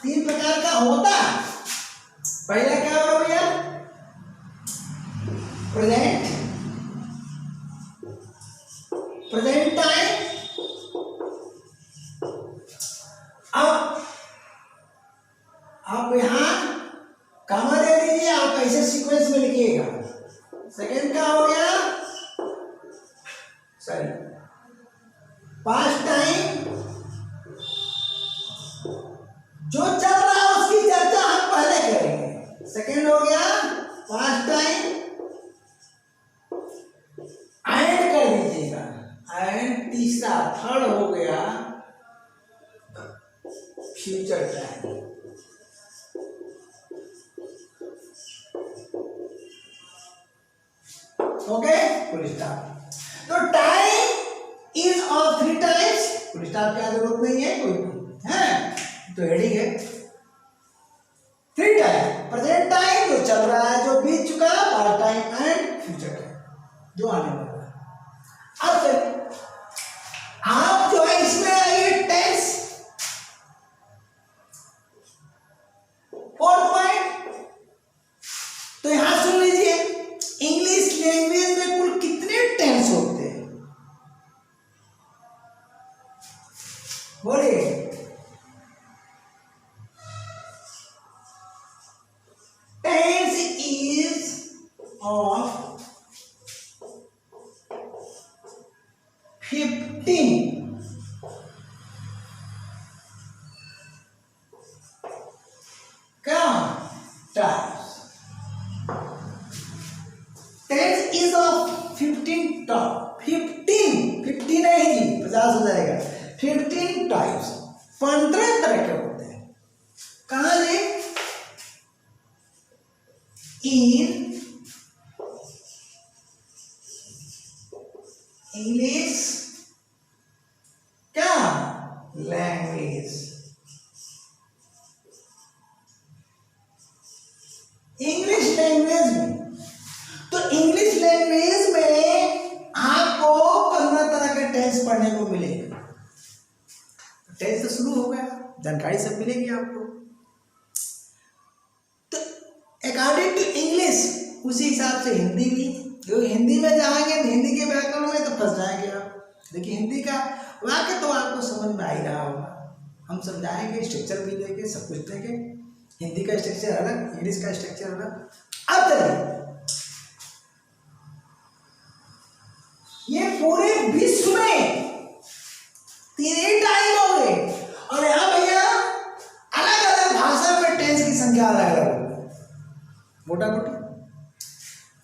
तीन प्रकार का होता। पहला क्या होगा भैया, प्रेजेंट, प्रेजेंट टाइम। अब आप यहां कामा दे दीजिए, आप ऐसे सीक्वेंस में लिखिएगा। सेकेंड क्या हो गया, सॉरी पास्ट टाइम, जो चल रहा है उसकी चर्चा हम पहले करेंगे। सेकेंड हो गया पास्ट टाइम, एंड कर दीजिएगा, एंड तीसरा थर्ड हो गया future time. Okay, full stop. तो time is of 3 types, full stop की जरूरत नहीं है कोई है, तो हेडिंग है 3 टाइम, प्रेजेंट टाइम जो चल रहा है, जो बीत चुका, past time and future time जो आने वाला है। अब चलिए आप जो है इसमें आइए टेंस, फोर्थ पॉइंट। तो यहां सुन लीजिए, इंग्लिश लैंग्वेज में कुल कितने टेंस होते हैं, बोलिए। Tense is of 15 types. Tense is of 15 type, 50 नहीं जी, 50 हो जाएगा। 15 टाइप्स, 15 तरह के होते हैं। कहां से? इन इंग्लिश क्या लैंग्वेज, इंग्लिश लैंग्वेज में। तो इंग्लिश लैंग्वेज में आपको 15 तरह के टेंस पढ़ने को मिलेगा। टेंस तो शुरू हो गया, जानकारी सब मिलेगी आपको। तो अकॉर्डिंग टू इंग्लिश उसी हिसाब से हिंदी भी, क्योंकि हिंदी में जाएंगे तो हिंदी के व्याकरण में तो फंस जाएंगे आप। देखिए हिंदी का वाक्य तो आपको समझ में आ ही रहा होगा, हम समझाएंगे, स्ट्रक्चर भी देंगे, सब कुछ देंगे। हिंदी का स्ट्रक्चर अलग, इंग्लिश का स्ट्रक्चर अलग। अब चलिए, ये पूरे विश्व में 3 टाइम हो गए, और यहां भैया अलग अलग भाषा में टेंस की संख्या अलग अलग मोटा मोटी।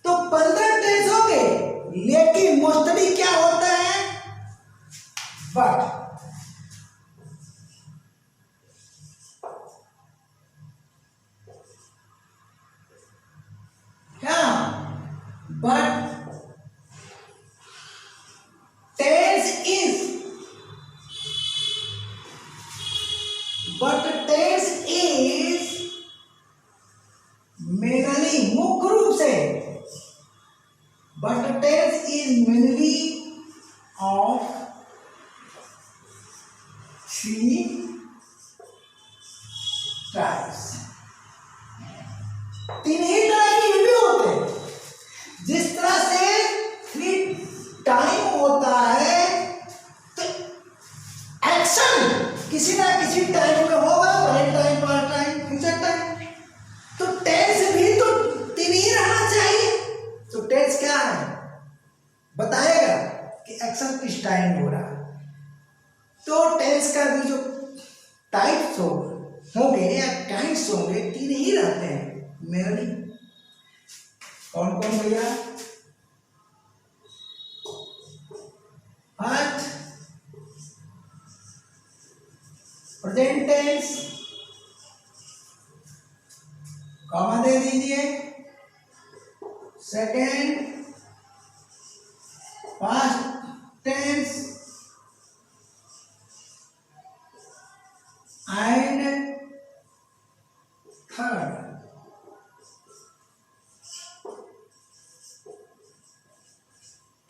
तो 15 टेंस हो गए, लेकिन मोस्टली क्या होता है, बट क्या, बट टेंस इज, मेनली, मुख्य रूप से, but tense is mainly of 3 types. 3 ही तरह की वीडियो होते हैं। जिस तरह से 3 टाइम होता है, तो एक्शन किसी ना किसी टाइम में होगा, present time, past time, future time. तो टेंस भी तो 3 ही रहना चाहिए। तो टेंस क्या है, बताएगा कि एक्शन किस टाइम हो रहा है। तो टेंस का भी जो टाइप्स होंगे या काइंड्स होंगे, 3 ही रहते हैं मेनली। कौन कौन भैया? फर्स्ट प्रेजेंट टेंस, कॉमा दे दीजिए। Second past tense and third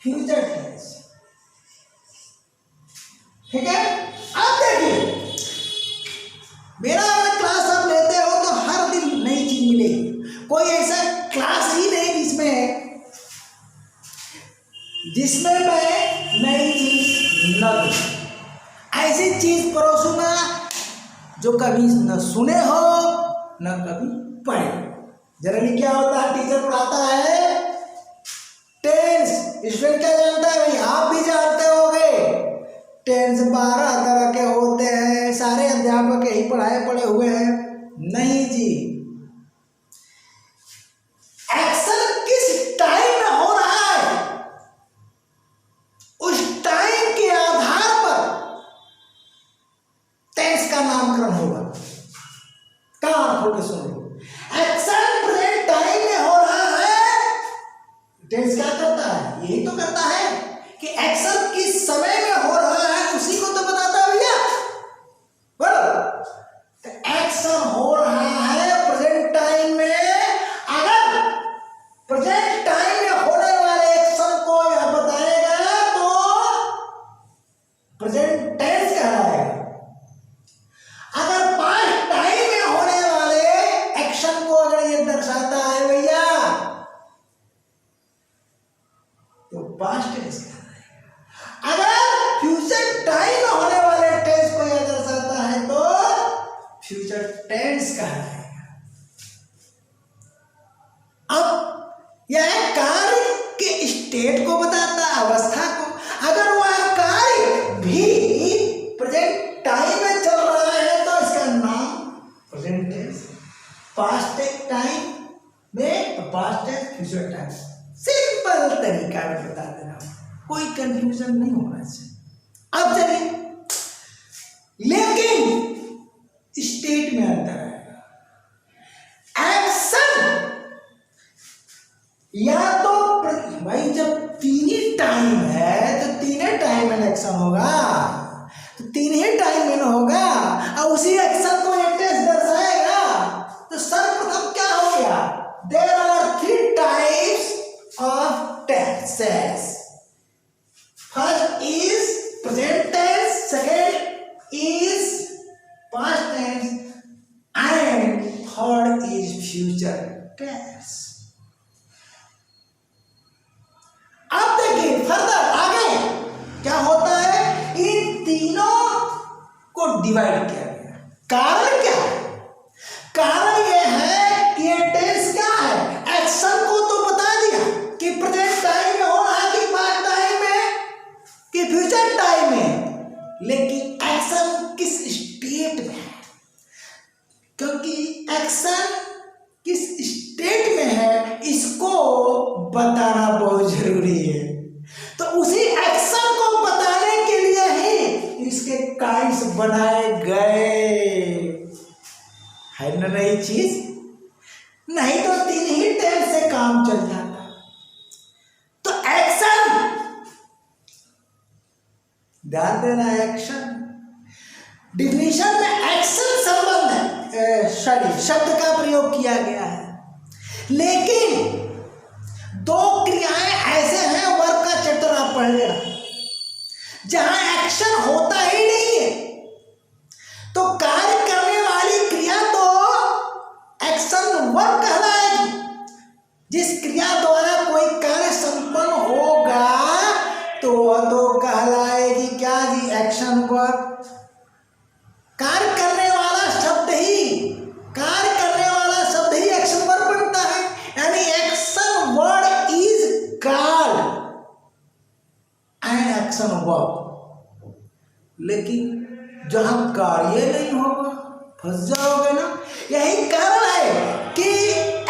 future tense. ठीक है, अब देखिए, मेरा अगर क्लास आप लेते हो तो हर दिन नई चीज मिलेगी। कोई ऐसा क्लास ही नहीं जिसमें मैं नई चीज न दूं। ऐसी चीज परोसूंगा जो कभी न सुने हो न कभी पढ़े। जनरली क्या होता है, टीचर पढ़ाता है टेंस, स्टूडेंट क्या जानता है भाई, आप भी जानते होंगे टेंस 12 तरह के होते हैं। सारे अध्यापक यही पढ़े हुए हैं? नहीं जी, एक्शन किस टाइम में हो रहा है, उस टाइम के आधार पर टेंस का नामकरण होगा। कान खोल के सुनो, एक्शन प्रेजेंट टाइम में हो रहा है, टेंस क्या करता है, यही तो करता है कि एक्शन किस समय में हो रहा है उसी को तो बताता है भैया। बोलो एक्शन हो रहा है प्रेजेंट टाइम में, अगर प्रेजेंट टाइम में होने वाले एक्शन को यह बताएगा तो प्रेजेंट टेंस कहलाएगा। अगर पास्ट टाइम में होने वाले एक्शन को अगर ये दर्शाता है भैया तो पास्ट टेंस कहलाएगा। अगर फ्यूचर टाइम में होने वाले टेंस को यह दर्शाता है तो फ्यूचर टेंस कहलाएगा। अब यह कार्य के स्टेट को बताता है, अवस्था को। अगर वह कार्य भी प्रेजेंट टाइम में चल रहा है तो इसका नाम प्रेजेंट टेंस। पास्ट टाइम में past tense, future time, simple तरीका में बता दे रहा हूं, कोई कंफ्यूजन नहीं होना चाहिए। अब चलिए, लेकिन स्टेट में अंतर आएगा। एक्शन या तो भाई जब तीन ही टाइम है तो तीन टाइम में एक्शन होगा, तो तीन ही टाइम में होगा और उसी एक्शन को एक टेंस दर्शाएगा। तो सर्वप्रथम क्या हो गया, there are 3 types of tenses. First is present tense, second is past tense and third is future tense. अब देखिए फर्दर आगे क्या होता है, इन तीनों को डिवाइड किया गया। कारण क्या है, कारण यह है कि ये टेंस क्या है, एक्शन को तो बता दिया कि प्रेजेंट टाइम में हो रहा है कि पास्ट टाइम में कि फ्यूचर टाइम में, लेकिन एक्शन किस स्टेट में है, क्योंकि एक्शन किस स्टेट में है इसको बताना बहुत जरूरी है। तो उसी एक्शन को बताने के लिए ही इसके काइंड्स बनाए गए है ना, नई चीज। नहीं तो तीन ही टेंस से काम चल जाता। तो एक्शन, ध्यान देना, एक्शन डिफिनीशन में एक्शन संबंध शब्द का प्रयोग किया गया है, लेकिन दो क्रियाएं ऐसे हैं, वर्ग का चैप्टर आप पढ़ लेना, जहां एक्शन होता ही नहीं है। तो कार्य करने वाली क्रिया तो एक्शन वर्ब कहलाएगी। जिस क्रिया द्वारा कोई कार्य संपन्न होगा तो वह तो कहलाएगी क्या जी, एक्शन वर्ब। कार्य करने वाला शब्द ही एक्शन वर्ब बनता है, यानी action word is called an action verb. लेकिन जहां कार्य नहीं होगा फंस जाओगे ना। यही कारण है कि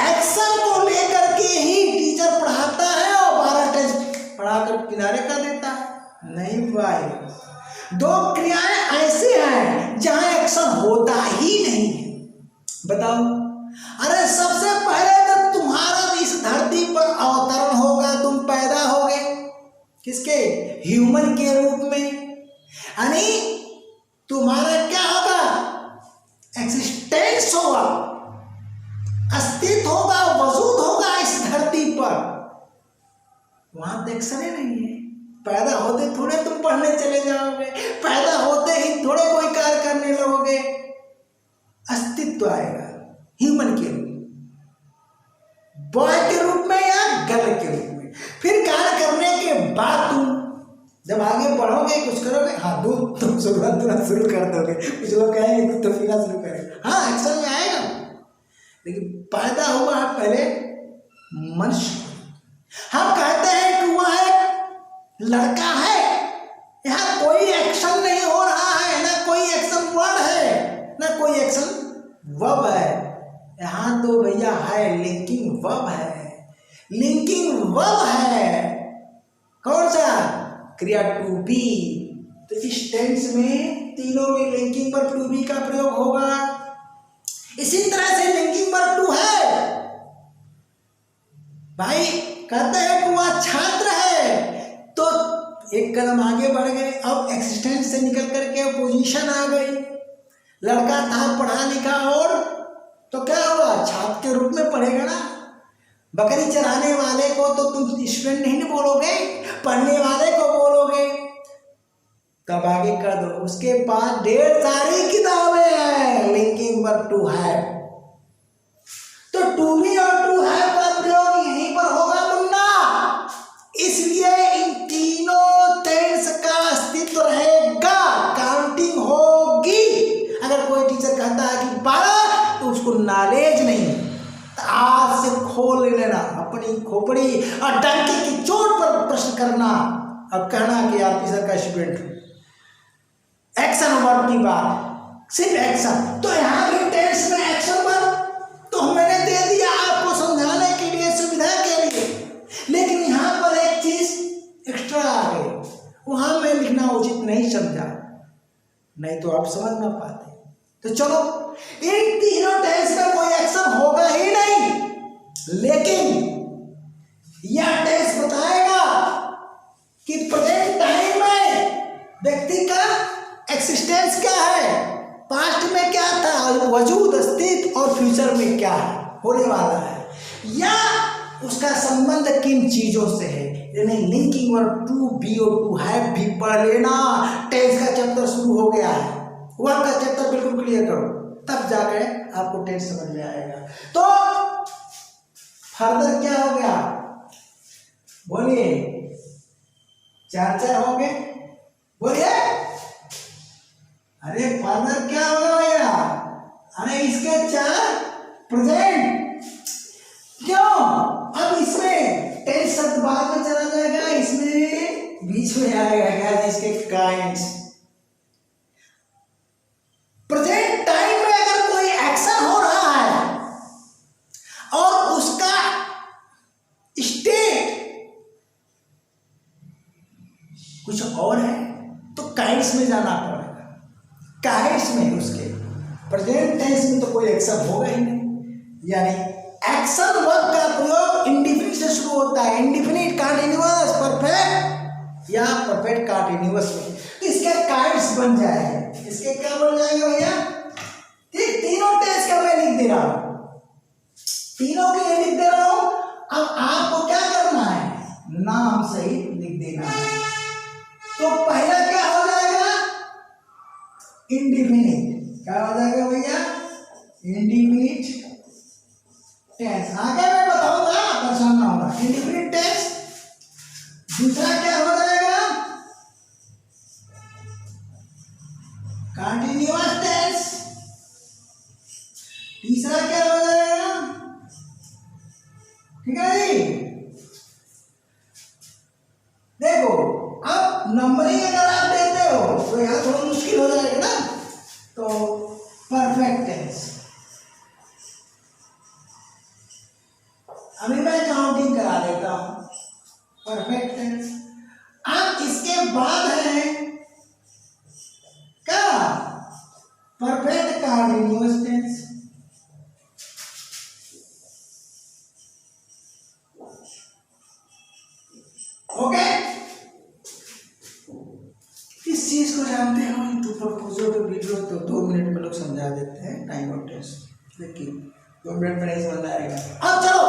एक्शन को लेकर के ही टीचर पढ़ाता है और 12 टेस्ट पढ़ाकर किनारे कर देता है। नहीं भाई, दो क्रियाएं ऐसी हैं जहां एक्शन होता ही नहीं है। बताओ, अरे सबसे पहले तो तुम्हारा इस धरती पर अवतरण होगा, तुम पैदा होगे किसके, ह्यूमन के रूप में, यानी तुम्हारा क्या होगा, एक्सिस्टेंस होगा, अस्तित्व होगा, वजूद होगा इस धरती पर। वहां तो एक्शन ही नहीं है। पैदा होते थोड़े तुम पढ़ने चले जाओगे, पैदा होते ही थोड़े कोई कार्य करने लगोगे। अस्तित्व आएगा ह्यूमन के रूप में, बॉय के रूप में या गर्ल के रूप में। फिर कार्य करने के बाद तुम जब आगे बढ़ोगे, कुछ करोगे, हाँ दूध तुम तुरंत शुरू कर दोगे। कुछ लोग कहेंगे दूध तो पीना शुरू करेंगे, हाँ एक्शन में आएगा। लेकिन पैदा हुआ है पहले मनुष्य। हम कहते हैं कि वह एक लड़का है, यहाँ कोई एक्शन नहीं हो रहा है, ना कोई एक्शन वर्ड है ना कोई एक्शन वर्ब है। यहाँ तो भैया है लिंकिंग वर्ब है, लिंकिंग वर्ब है। कौन सा, क्रिया टू बी। तो इस टेंस में तीनों में लिंकिंग वर्ब टू बी का प्रयोग होगा। इसी तरह से लिंकिंग वर्ब टू है। भाई कहते हैं कि वह छात्र है, तो एक कदम आगे बढ़ गए, अब एक्सिस्टेंस से निकल करके पोजीशन आ गई। लड़का था पढ़ा लिखा और तो क्या हुआ, छात्र के रूप में पढ़ेगा ना। बकरी चराने वाले को तो तुम स्टूडेंट नहीं बोलोगे, पढ़ने वाले को बोलोगे। तब आगे कर दो, उसके पास ढेर सारी किताबें हैं, लिंकिंग वर्ब टू हैव। तो टू बी और टू हैव का प्रयोग यहीं पर होगा मुन्ना, इसलिए इन तीनों टेंस का अस्तित्व रहेगा, काउंटिंग होगी। अगर कोई टीचर कहता है कि 12 तो उसको नॉलेज नहीं, तो आज से खोल लेना अपनी खोपड़ी और डंके की चोट पर प्रश्न करना। अब कहना कि आरपी सर का स्टूडेंट हूं। एक्शन वर्ब की बात, सिर्फ एक्शन। तो यहाँ भी टेंस में एक्शन वर्ब तो मैंने दे दिया आपको समझाने के लिए, सुविधा के लिए, लेकिन यहाँ पर एक चीज एक्स्ट्रा आ गई, वहां मैं लिखना उचित नहीं समझा, नहीं तो आप समझ ना पाते। तो चलो, इन तीनों टेंस में कोई एक्शन होगा ही नहीं, लेकिन यह टेंस बताएगा कि प्रेजेंट टाइम में व्यक्ति का एक्सिस्टेंस क्या है, पास्ट में क्या था, वजूद अस्तित्व, और फ्यूचर में क्या है, होने वाला है, या उसका संबंध किन चीजों से है। यानी लिंकिंग वर्ब टू बी और टू हैव भी पढ़ लेना। टेंस का चैप्टर शुरू हो गया है, वर्ब का चैप्टर बिल्कुल क्लियर करो, तब जाकर आपको टेंस समझ में आएगा। तो फर्दर क्या हो गया, बोलिए, 4 हो गए, बोलिए। अरे फर्दर क्या होगा भैया, अरे इसके 4 प्रेजेंट, क्यों, अब इसमें टेंस शब्द बाद में चला जाएगा, इसमें बीच में आएगा क्या, इसके काइंड्स। प्रेजेंट टाइम में अगर कोई एक्शन हो रहा है और उसका स्टेट कुछ और है, तो काइंड्स में जाना पड़ेगा। काइंड्स में उसके प्रेजेंट टेंस में तो कोई एक्शन होगा ही नहीं, यानी एक्शन वर्ब का प्रयोग इंडिफिनिट से शुरू होता है, इंडिफिनिट, कंटीन्यूअस, परफेक्ट या परफेक्ट कंटीन्यूअस में, तो इसके काइंड्स बन जाएंगे। इसके क्या बन जाएंगे भैया, ठीक, तीनों टेंस का मैं लिख दे रहा हूं, तीनों के लिए लिख दे रहा हूं। अब आपको क्या करना है, नाम सहित लिख देना है। तो पहला क्या हो जाएगा, इंडिफिनिट, क्या हो जाएगा भैया, इंडिफिनिट टेंस। आगे मैं बताऊंगा, परेशान ना होगा, इंडिफिनिट टेंस। दूसरा क्या हो जाएगा, कंटीन्यूअस टेंस। तीसरा क्या हो जाएगा, ठीक है जी। देखो, अब नंबरिंग अगर आप देते हो तो यहाँ थोड़ा मुश्किल हो जाएगा ना, तो परफेक्ट टेंस। अभी मैं काउंटिंग करा देता हूं, परफेक्ट टेंस। अब इसके बाद है क्या, परफेक्ट कंटीन्यूअस टेंस। ओके, इस चीज को जानते हो तो प्रपोजल के वीडियो तो 2 मिनट में लोग समझा देते हैं, टाइम ऑफ टेंस, लेकिन 2 मिनट में नहीं समझ आएगा। अब चलो,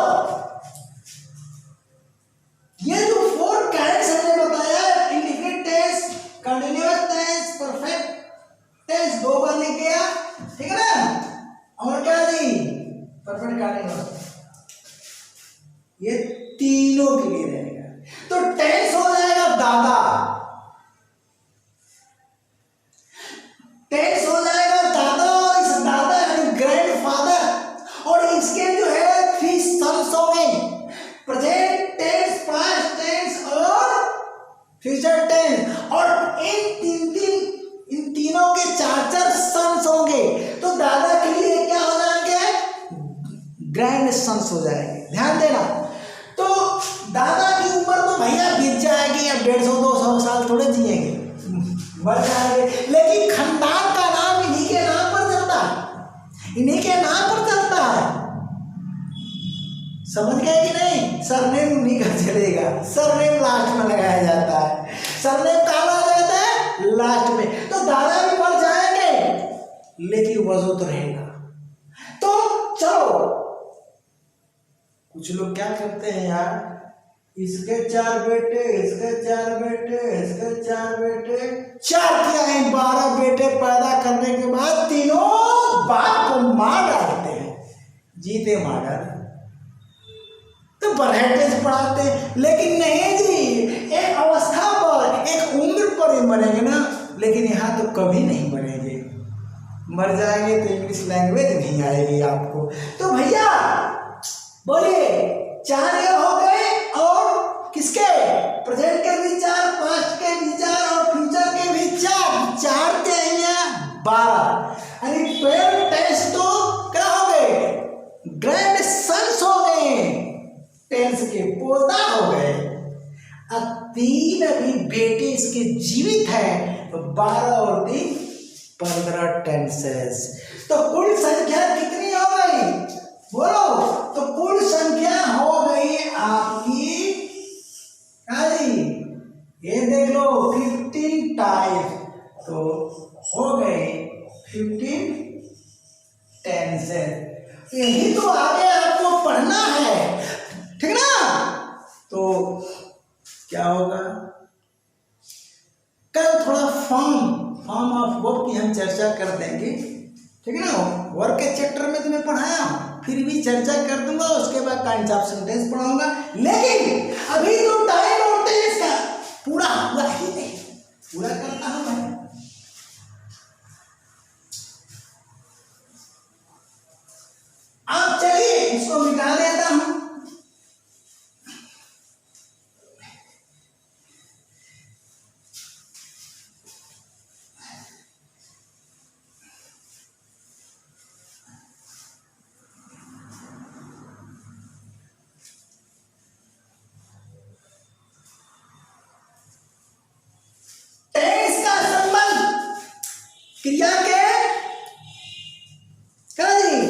ये जो 4 काइंड्स हमने बताया, indefinite tense, continuous tense, perfect tense, 2 बार लिख गया, ठीक है ना। और क्या जी, परफेक्ट कंटीन्यूअस, ये तीनों के लिए रहेगा। तो टेंस हो जाएगा दादा, टेंस हो जाएगा दादा, और इस दादा यानी ग्रैंडफादर, और इसके जो है 3 सन्स हो गए, प्रेजेंट टेंस, पास्ट टेंस और फ्यूचर टेंस, और इन तीनों के 4 सन्स होंगे। तो दादा के लिए क्या हो जाएंगे, ग्रैंड सन्स हो जाएंगे, ध्यान देना। तो दादा की उम्र तो भैया बीत जाएगी, अब 150-200 साल थोड़े जिएंगे, मर जाएंगे, लेकिन खानदान का नाम इन्हीं के नाम पर चलता है, इन्हीं के नाम पर चलता है। समझ गए कि नहीं, सरनेम उन्हीं का चलेगा, सरनेम लास्ट में लगाया जाता है, सरनेम कहाँ लगाया जाता है, लास्ट में। तो दादा भी बढ़ जाएंगे लेकिन वजूद रहेगा। तो चलो, कुछ लोग क्या करते हैं यार, इसके 4 बेटे, इसके 4 बेटे, इसके 4 बेटे, 4 क्या है 12 बेटे पैदा करने के बाद तीनों बाप को मार डालते हैं, जीते मार डालते, तो परसेंटेज पढ़ाते हैं। लेकिन नहीं जी, एक अवस्था पर, एक उम्र पर ही मरेंगे ना, लेकिन यहाँ तो कभी नहीं मरेंगे, मर जाएंगे तो इंग्लिश लैंग्वेज नहीं आएगी आपको। तो भैया बोलिए, 4 ये हो गए, और किसके, प्रेजेंट के भी 4, पास्ट के भी 4 और फ्यूचर के भी 4, 4 के यहाँ 12, यानी 12 टेंस तो क्या हो गए, ग्रैंड सन्स हो गए, टेंस के पोता हो गए। अब 3 अभी बेटे इसके जीवित हैं, तो 12 और 3 15 टेंसेस। तो कुल संख्या कितनी हो गई बोलो, तो कुल संख्या हो गई आपकी, ये देख लो 15 टाइप, तो हो गए 15 टेंसेस। यही तो आगे आपको पढ़ना है, ठीक ना। तो क्या होगा, कल थोड़ा फॉर्म ऑफ वर्ब की हम चर्चा कर देंगे, ठीक है ना। वर्ब के चैप्टर में तुम्हें पढ़ाया हूं, फिर भी चर्चा कर दूंगा, उसके बाद काइंड्स ऑफ सेंटेंस पढ़ाऊंगा। लेकिन अभी तो टाइम और टेंस का पूरा हुआ ही नहीं, पूरा करता हूं मैं। अब चलिए इसको मिटा देता हूं। क्रिया के क्या जी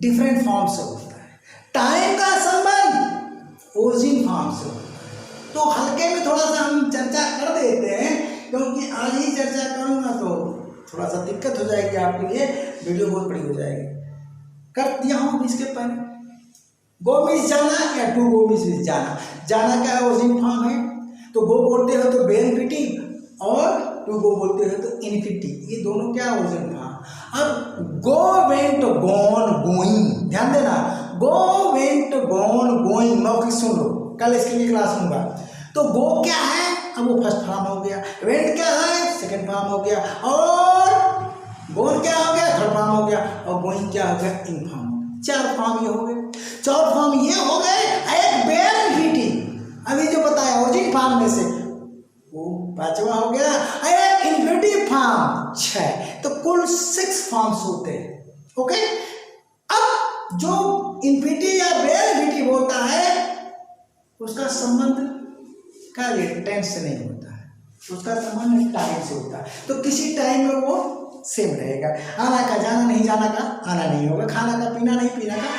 डिफरेंट फॉर्म से होता है, टाइम का संबंध ओरिजिन फॉर्म से होता है। तो हल्के में थोड़ा सा हम चर्चा कर देते हैं, क्योंकि आज ही चर्चा करूंगा तो थोड़ा सा दिक्कत हो जाएगी आपके लिए, वीडियो बहुत बड़ी हो जाएगी। कर दिया हूँ इसके पहले, गो मीन्स जाना या टू गो मीन्स जाना। जाना क्या है, ओरिजिन फॉर्म है, तो गो बोलते हो तो बेनिफिटिव, और टू गो बोलते हो तो इन्फिनिटिव, ये दोनों क्या ओरिजिन फॉर्म। अब गो वेंट गॉन गोइंग, ध्यान देना, गो वेंट गॉन गोइंग, मौखिक सुन लो, कल इसके लिए क्लास लूंगा। तो गो क्या है, अब वो फर्स्ट फॉर्म हो गया, वेंट क्या है सेकंड फॉर्म हो गया, और गोन क्या हो गया थर्ड फॉर्म हो गया, और गोइंग क्या हो गया इन फॉर्म। 4 फॉर्म ये हो गए, 4 फॉर्म ये हो गए। एक बेनिफिटिव अभी जो बताया ओरिजिन फॉर्म में से वो 5वां हो गया, एक इन्फिनिटिव फॉर्म 6, तो कुल 6 फॉर्म्स होते हैं। ओके, अब जो इन्फिनिटिव या बेनिफिटिव होता है उसका संबंध क्या टेंस से नहीं होता है, उसका संबंध टाइम से होता है। तो किसी टाइम में वो सेम रहेगा, आना का जाना, नहीं जाना का आना नहीं होगा, खाना का पीना नहीं पीना का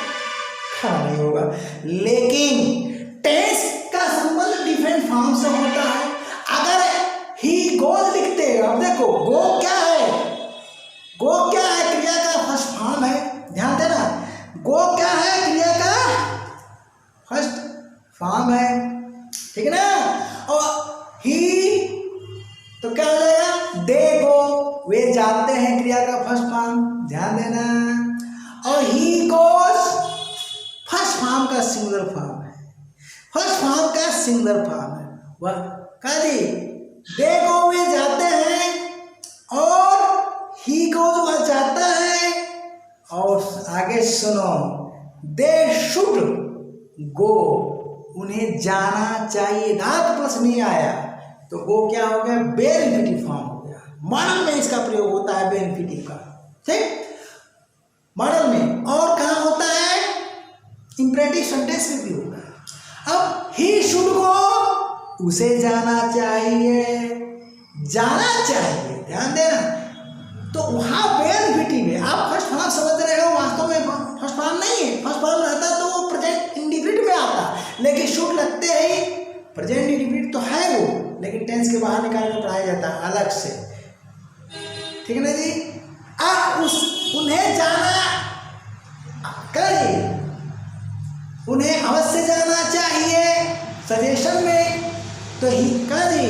खाना नहीं होगा। लेकिन टेंस का संबंध डिफरेंट फॉर्म से होता है। अगर ही गोज लिखते हैं, अब देखो गो क्या है, गो क्या है क्रिया का फर्स्ट फॉर्म है, ध्यान देना, गो क्या है क्रिया का फर्स्ट फॉर्म है, ठीक है ना। और ही तो क्या हो जाएगा, दे गो, वे जाते हैं क्रिया का फर्स्ट फॉर्म, ध्यान देना। और ही गोज फर्स्ट फॉर्म का सिंगुलर फॉर्म है, फर्स्ट फॉर्म का सिंगुलर फॉर्म है। वह कह दी दे गो वे जाते हैं, और ही गोज वह जाता है, और आगे सुनो दे शुड गो, उन्हें जाना चाहिए। धातु प्लस नहीं आया तो गो क्या हो गया, बेनिफिटिव फॉर्म हो गया। मॉडल में इसका प्रयोग होता है बेनिफिटिव का, ठीक, मॉडल में। और कहाँ होता है, इंपरेटिव सेंटेंस में भी होता है। अब ही शुड गो, उसे जाना चाहिए, जाना चाहिए, ध्यान देना। तो वहाँ बेनिफिटिव है, आप फर्स्ट फॉर्म समझ रहे हो, वास्तव में फर्स्ट फॉर्म नहीं है। फर्स्ट फॉर्म रहता तो वो प्रेजेंट इंडिफिनिट में आता, लेकिन शुड लगते ही प्रेजेंट इंडिफिनिट तो है वो, लेकिन टेंस के बाहर निकाल कर पढ़ाया जाता है अलग से, ठीक है ना जी। उन्हें जाना करिए, उन्हें अवश्य जाना चाहिए सजेशन में, तो ही कहा जी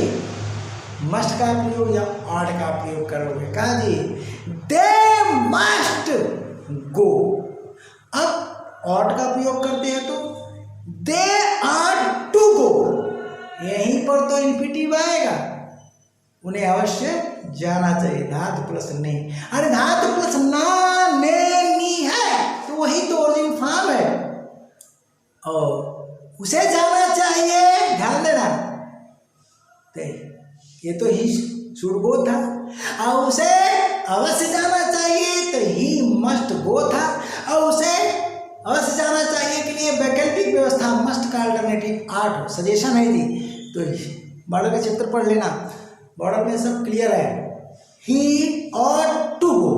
मस्ट का प्रयोग या आर्ट का प्रयोग करोगे, कहा जी दे मस्ट गो। अब आर्ट का प्रयोग करते हैं तो दे आर टू गो, यहीं पर तो इन्फिनिटिव आएगा, उन्हें अवश्य जाना चाहिए, धातु प्लस नहीं। अरे धातु प्लस ना ने नी है तो वही तो ओरिजिन फॉर्म है, और उसे जाना चाहिए, ध्यान देना, ये तो ही शुड गो था, और उसे अवश्य जाना चाहिए तो ही मस्ट गो था, और उसे अवश्य जाना चाहिए के लिए वैकल्पिक व्यवस्था मस्ट का अल्टरनेटिव आर्ट सजेशन है दी। तो बॉर्डर का चैप्टर पढ़ लेना, बॉर्डर में सब क्लियर है। ही और टू गो,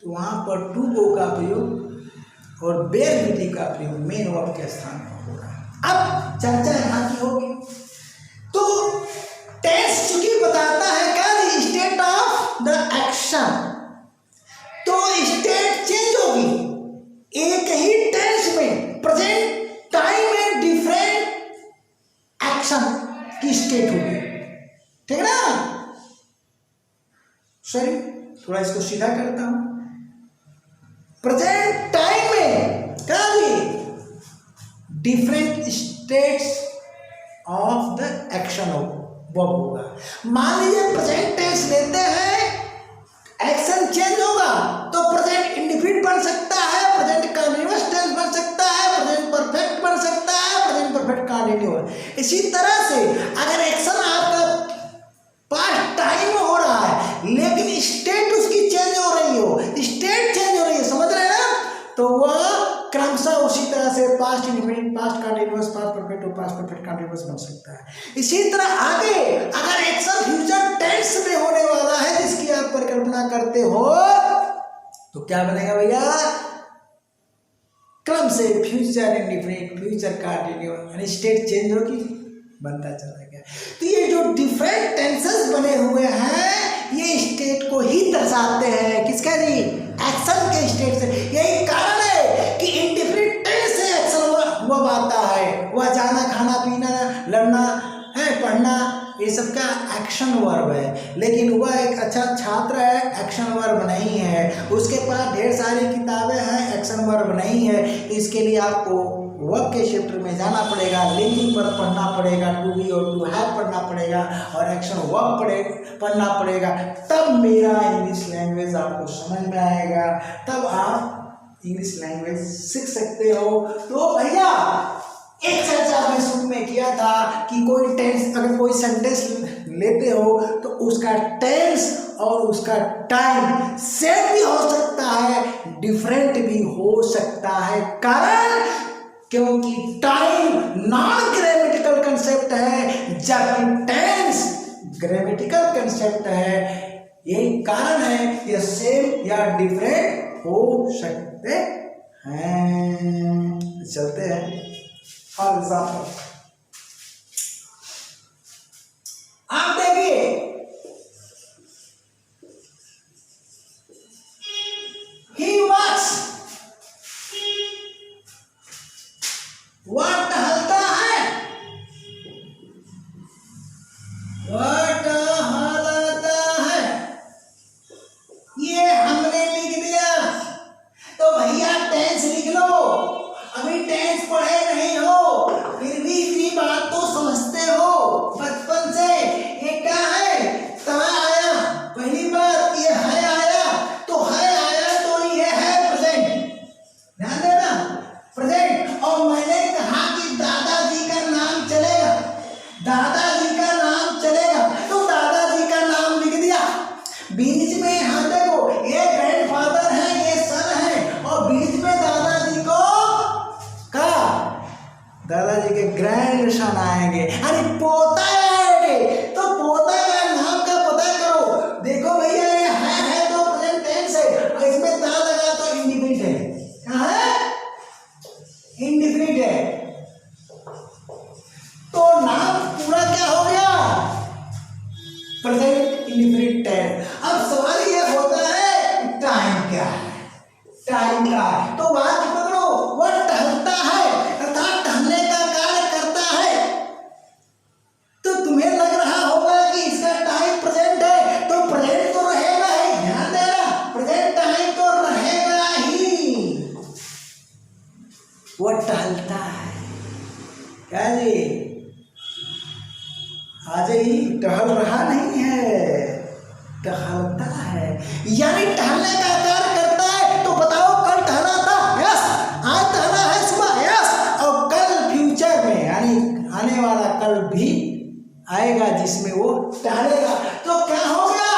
तो वहां पर टू गो का प्रयोग और बेयर विधि का प्रयोग मेन वर्ब के स्थान पर हो रहा है। अब चर्चा यहाँ की होगी, तो टेंस चूंकि बताता है क्या स्टेट ऑफ द एक्शन, तो स्टेट चेंज होगी, एक ही टेंस में प्रेजेंट टाइम में डिफरेंट एक्शन की स्टेट होगी, ठीक है ना। सॉरी थोड़ा इसको सीधा करता हूं, प्रेजेंट टाइम में क्या different states of the action होगा। मान लीजिए प्रेजेंट टेंस लेते हैं, एक्शन चेंज होगा तो प्रेजेंट इंडिफिनिट बन सकता है, प्रेजेंट कंटीन्यूअस टेंस बन सकता है, प्रेजेंट परफेक्ट बन सकता है, प्रेजेंट परफेक्ट कंटीन्यूअस। इसी तरह से अगर एक्शन आपका पास्ट टाइम में हो रहा है लेकिन स्टेट उसकी चेंज हो रही हो, स्टेट चेंज हो रही है, समझ रहे हैं ना, तो वह क्रमशः उसी तरह से past indefinite, past continuous, past perfect और पास्ट परफेक्ट कंटीन्यूअस बन सकता है। इसी तरह आगे अगर एक्शन फ्यूचर टेंस में होने वाला है जिसकी आप परिकल्पना करते हो तो क्या बनेगा भैया, क्रम से future indefinite, future continuous, state change होगी, बनता चला गया। तो ये जो डिफरेंट टेंसेस बने हुए हैं ये स्टेट को ही दर्शाते हैं, किसका जी, एक्शन के स्टेट से। यही कारण है कि इंडिफिनिट टेंस से एक्शन वह आता है, वह जाना, खाना, पीना, लड़ना है, पढ़ना, ये सब का एक्शन वर्ब है, लेकिन वह एक अच्छा छात्र है, एक्शन वर्ब नहीं है, उसके पास ढेर सारी किताबें हैं, एक्शन वर्ब नहीं है। इसके लिए आपको वर्ब के क्षेत्र में जाना पड़ेगा, लिंकिंग पर पढ़ना पड़ेगा, टू बी और टू हैव पढ़ना पड़ेगा, और एक्शन वर्ब पढ़ना पड़ेगा, तब मेरा इंग्लिश लैंग्वेज आपको समझ में आएगा, तब आप इंग्लिश लैंग्वेज सीख सकते हो। तो भैया एक चर्चा आपने शुरू में किया था कि कोई टेंस, अगर कोई सेंटेंस लेते हो तो उसका टेंस और उसका टाइम सेम भी हो सकता है, डिफरेंट भी हो सकता है, कारण क्योंकि टाइम नॉन ग्रामेटिकल कंसेप्ट है जबकि टेंस ग्रामेटिकल कंसेप्ट है। यही कारण है ये सेम या डिफरेंट हो सकते हैं। चलते हैं फॉर एग्जाम्पल, आप देखिए ही वॉक्स, वह टहलता है, वह टहलता है, ये हमने लिख दिया। तो भैया टेंस लिख लो, अभी टेंस पढ़े नहीं हो फिर भी इतनी बात तो समझते हो बचपन से। ये क्या है, कहाँ आया, पहली बात ये है आया, तो है आया तो ये है प्रेजेंट, ध्यान देना प्रेजेंट। और मैंने कहा कि दादाजी का नाम चलेगा, दादाजी का नाम चलेगा, तो दादाजी का नाम लिख दिया। बीच में यहाँ देखो ये ग्रैंडफादर है, ये सन है, और बीच में दादाजी को का, दादाजी के ग्रैंड सन आएंगे, अरे पोता आएंगे, तो पोता का नाम का पता करो। देखो भैया ये है तो प्रेजेंट टेंस है, और इसमें ता लगा तो इंडिफिनिट है, कहाँ है, इंडिफिनिट है। क्या जी, आज ही टहल रहा नहीं है, टहलता है, यानी टहलने का कार्य करता है। तो बताओ कल टहला था, यस, आज टहला है सुबह, यस, और कल फ्यूचर में यानी आने वाला कल भी आएगा जिसमें वो टहलेगा। तो क्या हो गया,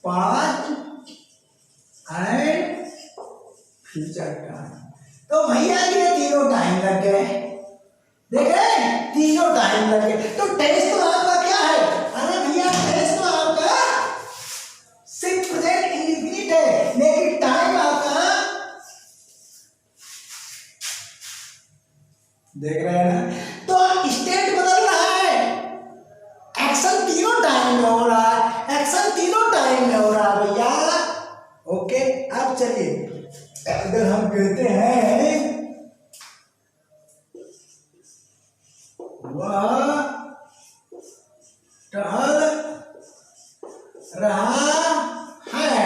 पास्ट एंड फ्यूचर टाइम। तो भैया ये तीनों टाइम लग गए, देखे तीनों टाइम लग गए। तो टेंस तो आपका क्या है, अरे भैया टेंस तो आपका सिर्फ प्रेजेंट इंडेफिनिट है, लेकिन टाइम आपका देख रहे हैं ना, तो स्टेट बदल रहा है, एक्शन तीनों टाइम में हो रहा है, एक्शन तीनों टाइम में हो रहा है भैया। ओके, अब चलिए अगर हम कहते हैं वह टहल रहा है,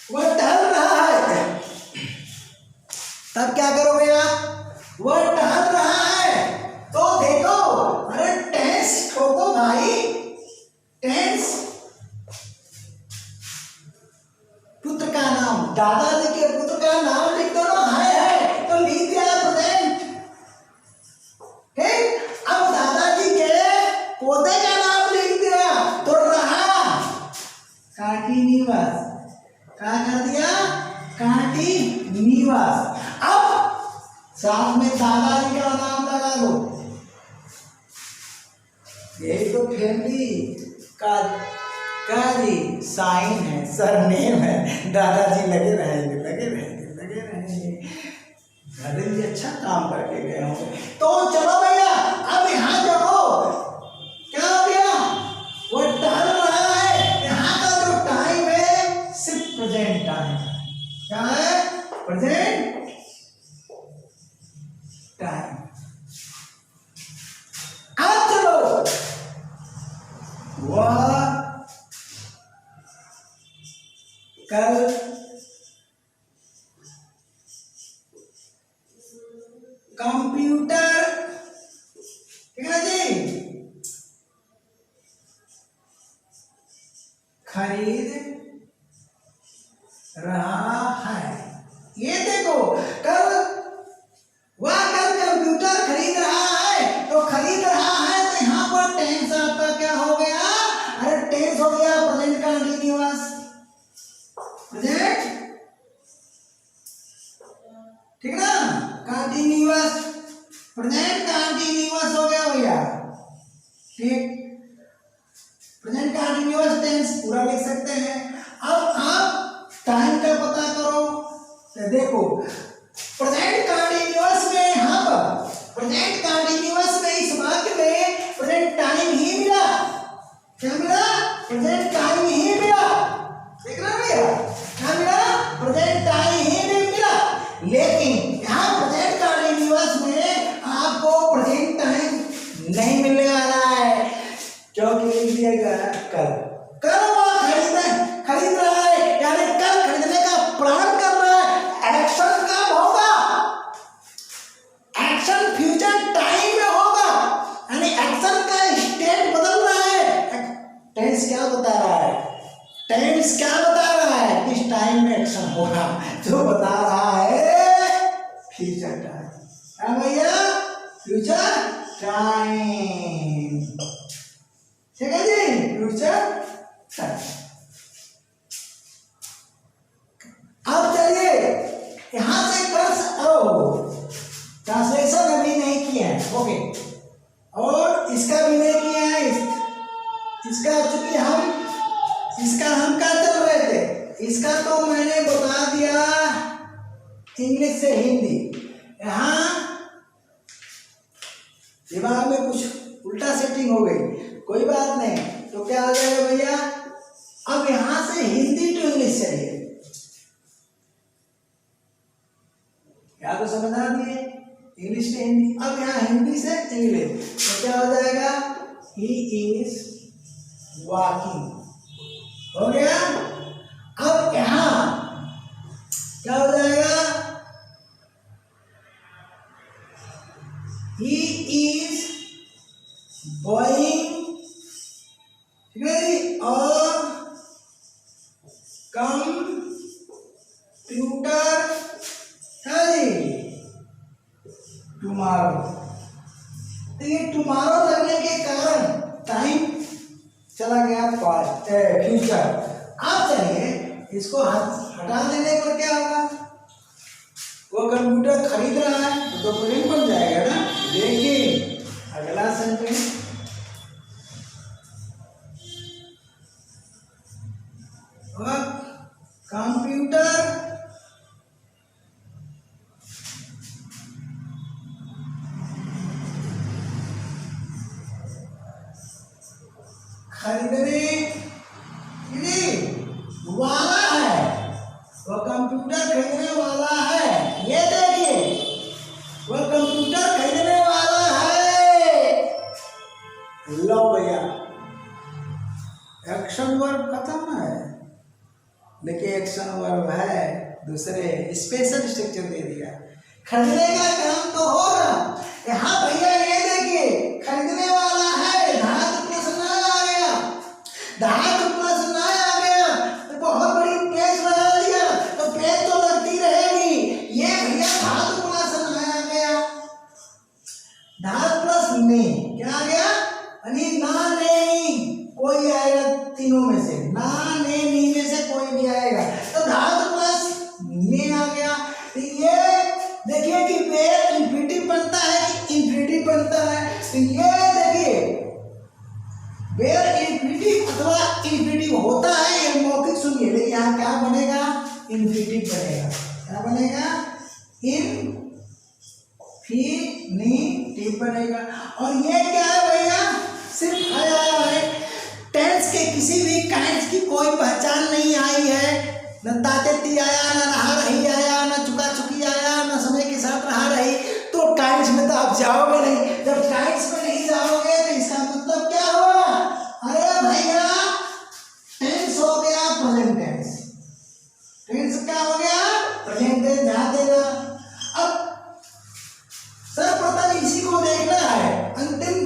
वह टहल रहा है, तब क्या करोगे आप, वह टहल रहा है। तो देखो, अरे टेंस ठोको भाई, टेंस पुत्र का नाम, दादाजी के पुत्र का नाम लिख दो ना, है तो लिख दिया प्रेजेंट, ठीक। अब दादाजी के पोते का नाम लिख दिया तो रहा कंटिन्यूअस, क्या कर दिया, कंटिन्यूअस। अब साथ में दादाजी का नाम लगा लो, यही तो फैमिली का जी साइन है, सरनेम है, दादाजी लगे रहेंगे, लगे रहेंगे, लगे रहेंगे, दादाजी अच्छा काम करके गए होंगे। तो चलो भैया, अब यहाँ देखो क्या हो गया, वो टहल रहा है, यहाँ का जो टाइम है सिर्फ प्रेजेंट टाइम, क्या है, प्रेजेंट टाइम। अब चलो, वह कल कंप्यूटर, ठीक है जी, खरीद रहा है। ये देखो, कल वह कल कंप्यूटर खरीद रहा है, तो खरीद रहा है तो यहाँ पर टेंस आपका क्या हो गया, अरे टेंस हो गया प्रेजेंट कंटीन्यूअस, प्रेजेंट, ठीक ना, कंटीन्यूअस, प्रेजेंट कंटीन्यूअस हो गया भैया, ठीक, प्रेजेंट कंटीन्यूअस टेंस पूरा लिख सकते हैं। अब आप टाइम का पता करो, तो देखो प्रेजेंट कंटीन्यूअस में, यहाँ पर प्रेजेंट कंटीन्यूअस में इस वाक्य में प्रेजेंट टाइम ही मिला, क्या मिला, प्रेजेंट टाइम ही मिला, देख रहे भैया, क्या मिला, प्रेजेंट टाइम ही मिला। लेकिन यहाँ प्रेजेंट कंटीन्यूअस में आपको प्रेजेंट टाइम नहीं मिलने वाला है, क्योंकि लिख दिया गया कल, कल वह खरीद रहा है, यानी कल खरीदने का प्लान कर रहा है। एक्शन कब होगा, एक्शन फ्यूचर टाइम में होगा, यानी एक्शन का स्टेट बदल रहा है। टेंस क्या बता रहा है, टेंस क्या बता रहा है, किस टाइम में एक्शन होगा, जो बता रहा है फ्यूचर टाइम, क्या भैया, फ्यूचर टाइम, ठीक है जी, फ्यूचर टाइम। अब चलिए यहां से ट्रांसलेशन अभी नहीं किया है, ओके, और इसका भी नहीं किया है, इसका चूंकि हम क्या चल रहे थे, इसका तो मैंने बता दिया इंग्लिश से हिंदी। यहाँ दिमाग में कुछ उल्टा सेटिंग हो गई, कोई बात नहीं, तो क्या हो जाएगा भैया, अब यहां से हिंदी टू इंग्लिश चलिए, क्या तो समझा दिए, इंग्लिश से हिंदी। अब यहाँ हिंदी से इंग्लिश, तो क्या हो जाएगा, ही इज वॉकिंग, हो गया। अब यहाँ क्या हो जाएगा, ही इज गोइंग, ठीक है जी, और कंप्यूटर है जी टुमारो। तो ये टुमारो लगने के कारण टाइम चला गया फ्यूचर। अब चलिए इसको हटा देने पर क्या होगा, वो कंप्यूटर खरीद रहा है तो प्रेजेंट बन जाएगा ना। देखिए अगला सेंटेंस, कंप्यूटर खरीदने वाला है, वो कंप्यूटर खरीदने वाला है। ये देखिए वो कंप्यूटर खरीदने वाला है। लो भैया एक्शन वर्ब खत्म है, देखिए एक्शन वर्ब है दूसरे स्पेशल स्ट्रक्चर दे दिया। खरीदने का काम तो होगा यहाँ भैया, ये देखिए खरीदने वाला है, धातु प्लस ना आ गया, धातु प्लस ना आ गया तो बहुत बड़ी पेज लगा दिया, तो पेज तो लगती रहेगी। ये भैया धातु प्लस ना आ गया, धातु प्लस नहीं क्या आ गया, यानी ना नहीं कोई आएगा तीनों में से, ना ने नी में से कोई भी आएगा, तो धातु प्लस ने आ गया। तो ये देखिए कि वेयर इंफिनिटिव बनता है कि इंफिनिटिव बनता है। तो ये देखिए वेयर इंफिनिटिव अथवा इंफिनिटिव होता है, ये मौखिक सुनिए, लेकिन यहाँ क्या बनेगा, इंफिनिटिव बनेगा। क्या बनेगा, इंफिनिटिव बनेगा। और ये क्या है भैया, सिर्फ आया है, टेंस के किसी भी काइंड की कोई पहचान नहीं आई है, न ताते आया, न रहा रही आया, न चुका चुकी आया, न समय के साथ रहा रही। तो टाइम्स में तो आप जाओगे नहीं, जब टाइम्स में नहीं जाओगे तो इसका मतलब क्या हुआ, अरे भैया टेंस हो गया प्रेजेंट टेंस, टेंस क्या हो गया प्रेजेंट टेंस, ध्यान देना। अब सर्वप्रथम इसी को देखना है, अंतिम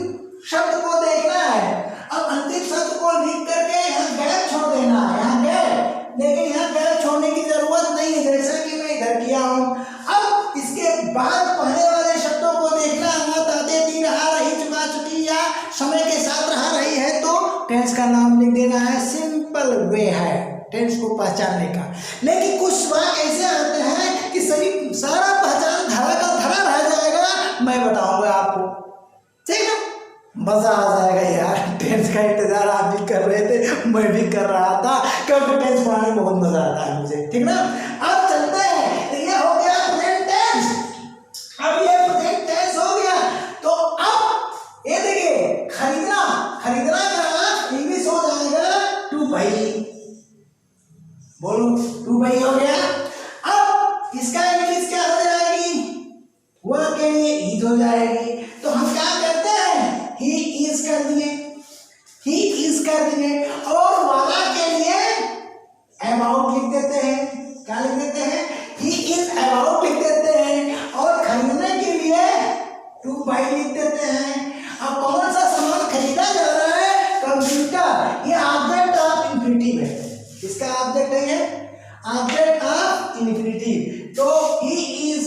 शब्द को देखना है। अब अंतिम शब्द को लिख करके यहाँ गैप छोड़ देना है, यहाँ गैप, लेकिन यहाँ गैप छोड़ने की जरूरत नहीं है, जैसा कि मैं इधर किया हूँ। अब इसके बाद पहले वाले शब्दों को देखना है, ताते दी, रहा रही, चुका चुकी या समय के साथ रहा रही है, तो टेंस का नाम लिख देना है। सिंपल वे है टेंस को पहचानने का। लेकिन कुछ वाक्य ऐसे आते हैं कि सभी सारा पहचान धरा का धरा रह जाएगा, मैं बताऊंगा आपको, ठीक है, मजा आ जाएगा यार। टेंस का इंतजार आप भी कर रहे थे, मैं भी कर रहा था, क्योंकि टेंस पढ़ाने में बहुत मजा आता है मुझे, ठीक ना। अब चलते हैं, तो ये हो गया प्रेजेंट टेंस। अब ये प्रेजेंट टेंस हो गया, तो अब ये देखिए खरीदना, खरीदना का इंग्लिश हो जाएगा टू बाई, बोलो टू बाई हो गया। अब इसका इंग्लिश क्या हो जाएगी, वह के लिए ईद हो जाएगी। तो हम क्या करते हैं, ही इज कर दिए, ही इज कर दिए, और वाला के लिए अबाउट लिख देते हैं। क्या लिख देते हैं, ही इज अबाउट लिख देते हैं, और खरीदने के लिए टू बाई लिख देते हैं। अब कौन सा सामान खरीदा जा रहा है, कंप्यूटर, ये ऑब्जेक्ट ऑफ इंफिनिटिव है, इसका ऑब्जेक्ट है, ऑब्जेक्ट ऑफ इंफिनिटिव। तो he is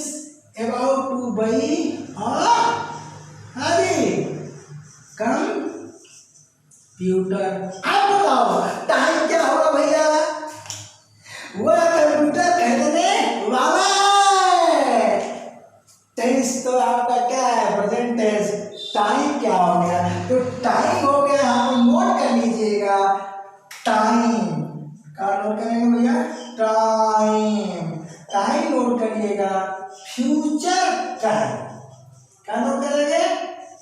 about to buy computer. अब बताओ टाइम क्या होगा भैया, वह कंप्यूटर खरीदने वाला है। टेंस तो आपका क्या है, प्रेजेंट टेंस। टाइम क्या हो गया, तो टाइम हो गया, आप नोट कर लीजिएगा, टाइम का नोट करेंगे भैया, टाइम, टाइम नोट करिएगा। फ्यूचर टाइम क्या नोट करेंगे,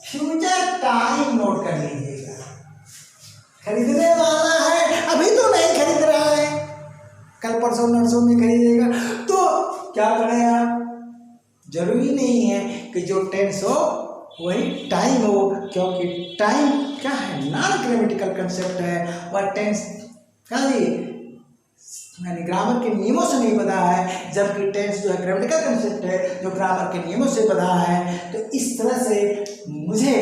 फ्यूचर टाइम नोट कर लीजिएगा। खरीदने वाला है, अभी तो नहीं खरीद रहा है, कल परसों नरसों में खरीदेगा। तो क्या करें आप, जरूरी नहीं है कि जो टेंस हो वही टाइम हो, क्योंकि टाइम क्या है, नॉन ग्रामेटिकल कंसेप्ट है, और टेंस क्या जी यानी ग्रामर के नियमों से नहीं पता है, जबकि टेंस जो है ग्रामेटिकल कंसेप्ट है जो ग्रामर के नियमों से पता है। तो इस तरह से मुझे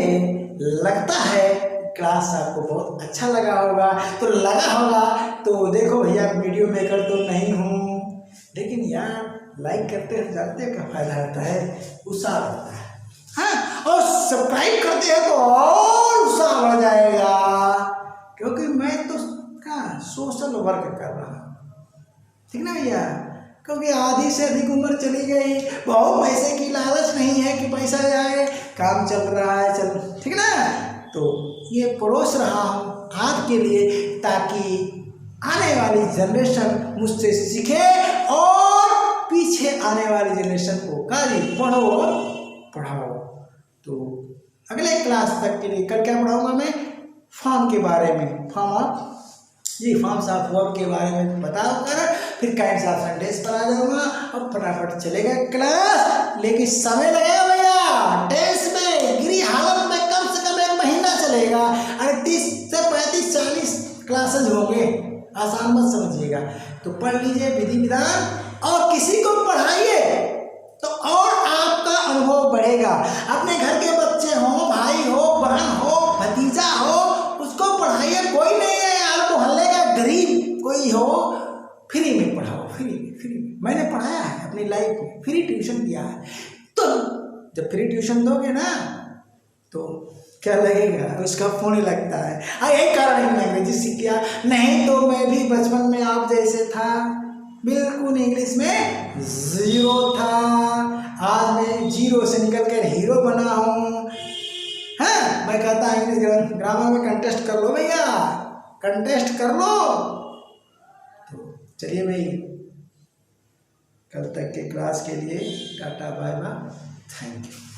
लगता है क्लास आपको बहुत अच्छा लगा होगा। तो लगा होगा तो देखो भैया, वीडियो मेकर तो नहीं हूँ, लेकिन यार लाइक करते हैं, जानते हैं क्या फायदा होता है, उत्साह होता है। हाँ, और सब्सक्राइब करते हैं तो और उत्साह बढ़ जाएगा, क्योंकि मैं तो क्या सोशल वर्क कर रहा हूँ, ठीक ना भैया। क्योंकि आधी से अधिक उम्र चली गई, बहुत पैसे की लालच नहीं है कि पैसा जाए, काम चल रहा है, चल ठीक ना। तो ये परोस रहा हूँ आज के लिए, ताकि आने वाली जनरेशन मुझसे सीखे और पीछे आने वाली जनरेशन को कार्य पढ़ो और पढ़ाओ। तो अगले क्लास तक के लिए कल क्या पढ़ाऊंगा मैं, फॉर्म के बारे में, फॉर्म्स ऑफ वर्ब के बारे में बताकर फिर काइंड्स ऑफ सेंटेंस पर आ जाऊंगा और फटाफट चलेगा क्लास। लेकिन समय लगेगा भैया, टेंस में गिरी हालत में कम से कम 1 महीना चलेगा। 38 से 35 40 क्लासेस होंगे, आसान मत समझिएगा। तो पढ़ लीजिए विधि विधान और किसी को पढ़ाइए तो और आपका अनुभव बढ़ेगा। अपने घर के बच्चे हो, भाई हो, बहन हो, भतीजा हो, उसको पढ़ाइए। कोई नहीं है यार मोहल्ले का गरीब कोई हो, फ्री में पढ़ाओ, फ्री में। मैंने पढ़ाया है अपनी लाइफ में, फ्री ट्यूशन दिया है। तो जब फ्री ट्यूशन दोगे ना तो क्या लगेगा, उसका फोन ही लगता है। यही कारण है अंग्रेजी सीख गया, नहीं तो मैं भी बचपन में आप जैसे था, बिल्कुल इंग्लिश में 0 था। आज मैं 0 से निकल कर हीरो बना हूँ। हाँ, मैं कहता इंग्लिश ग्रामर में कंटेस्ट कर लो भैया, कंटेस्ट कर लो। तो चलिए भाई, कल तक के क्लास के लिए tata bye bye, thank you.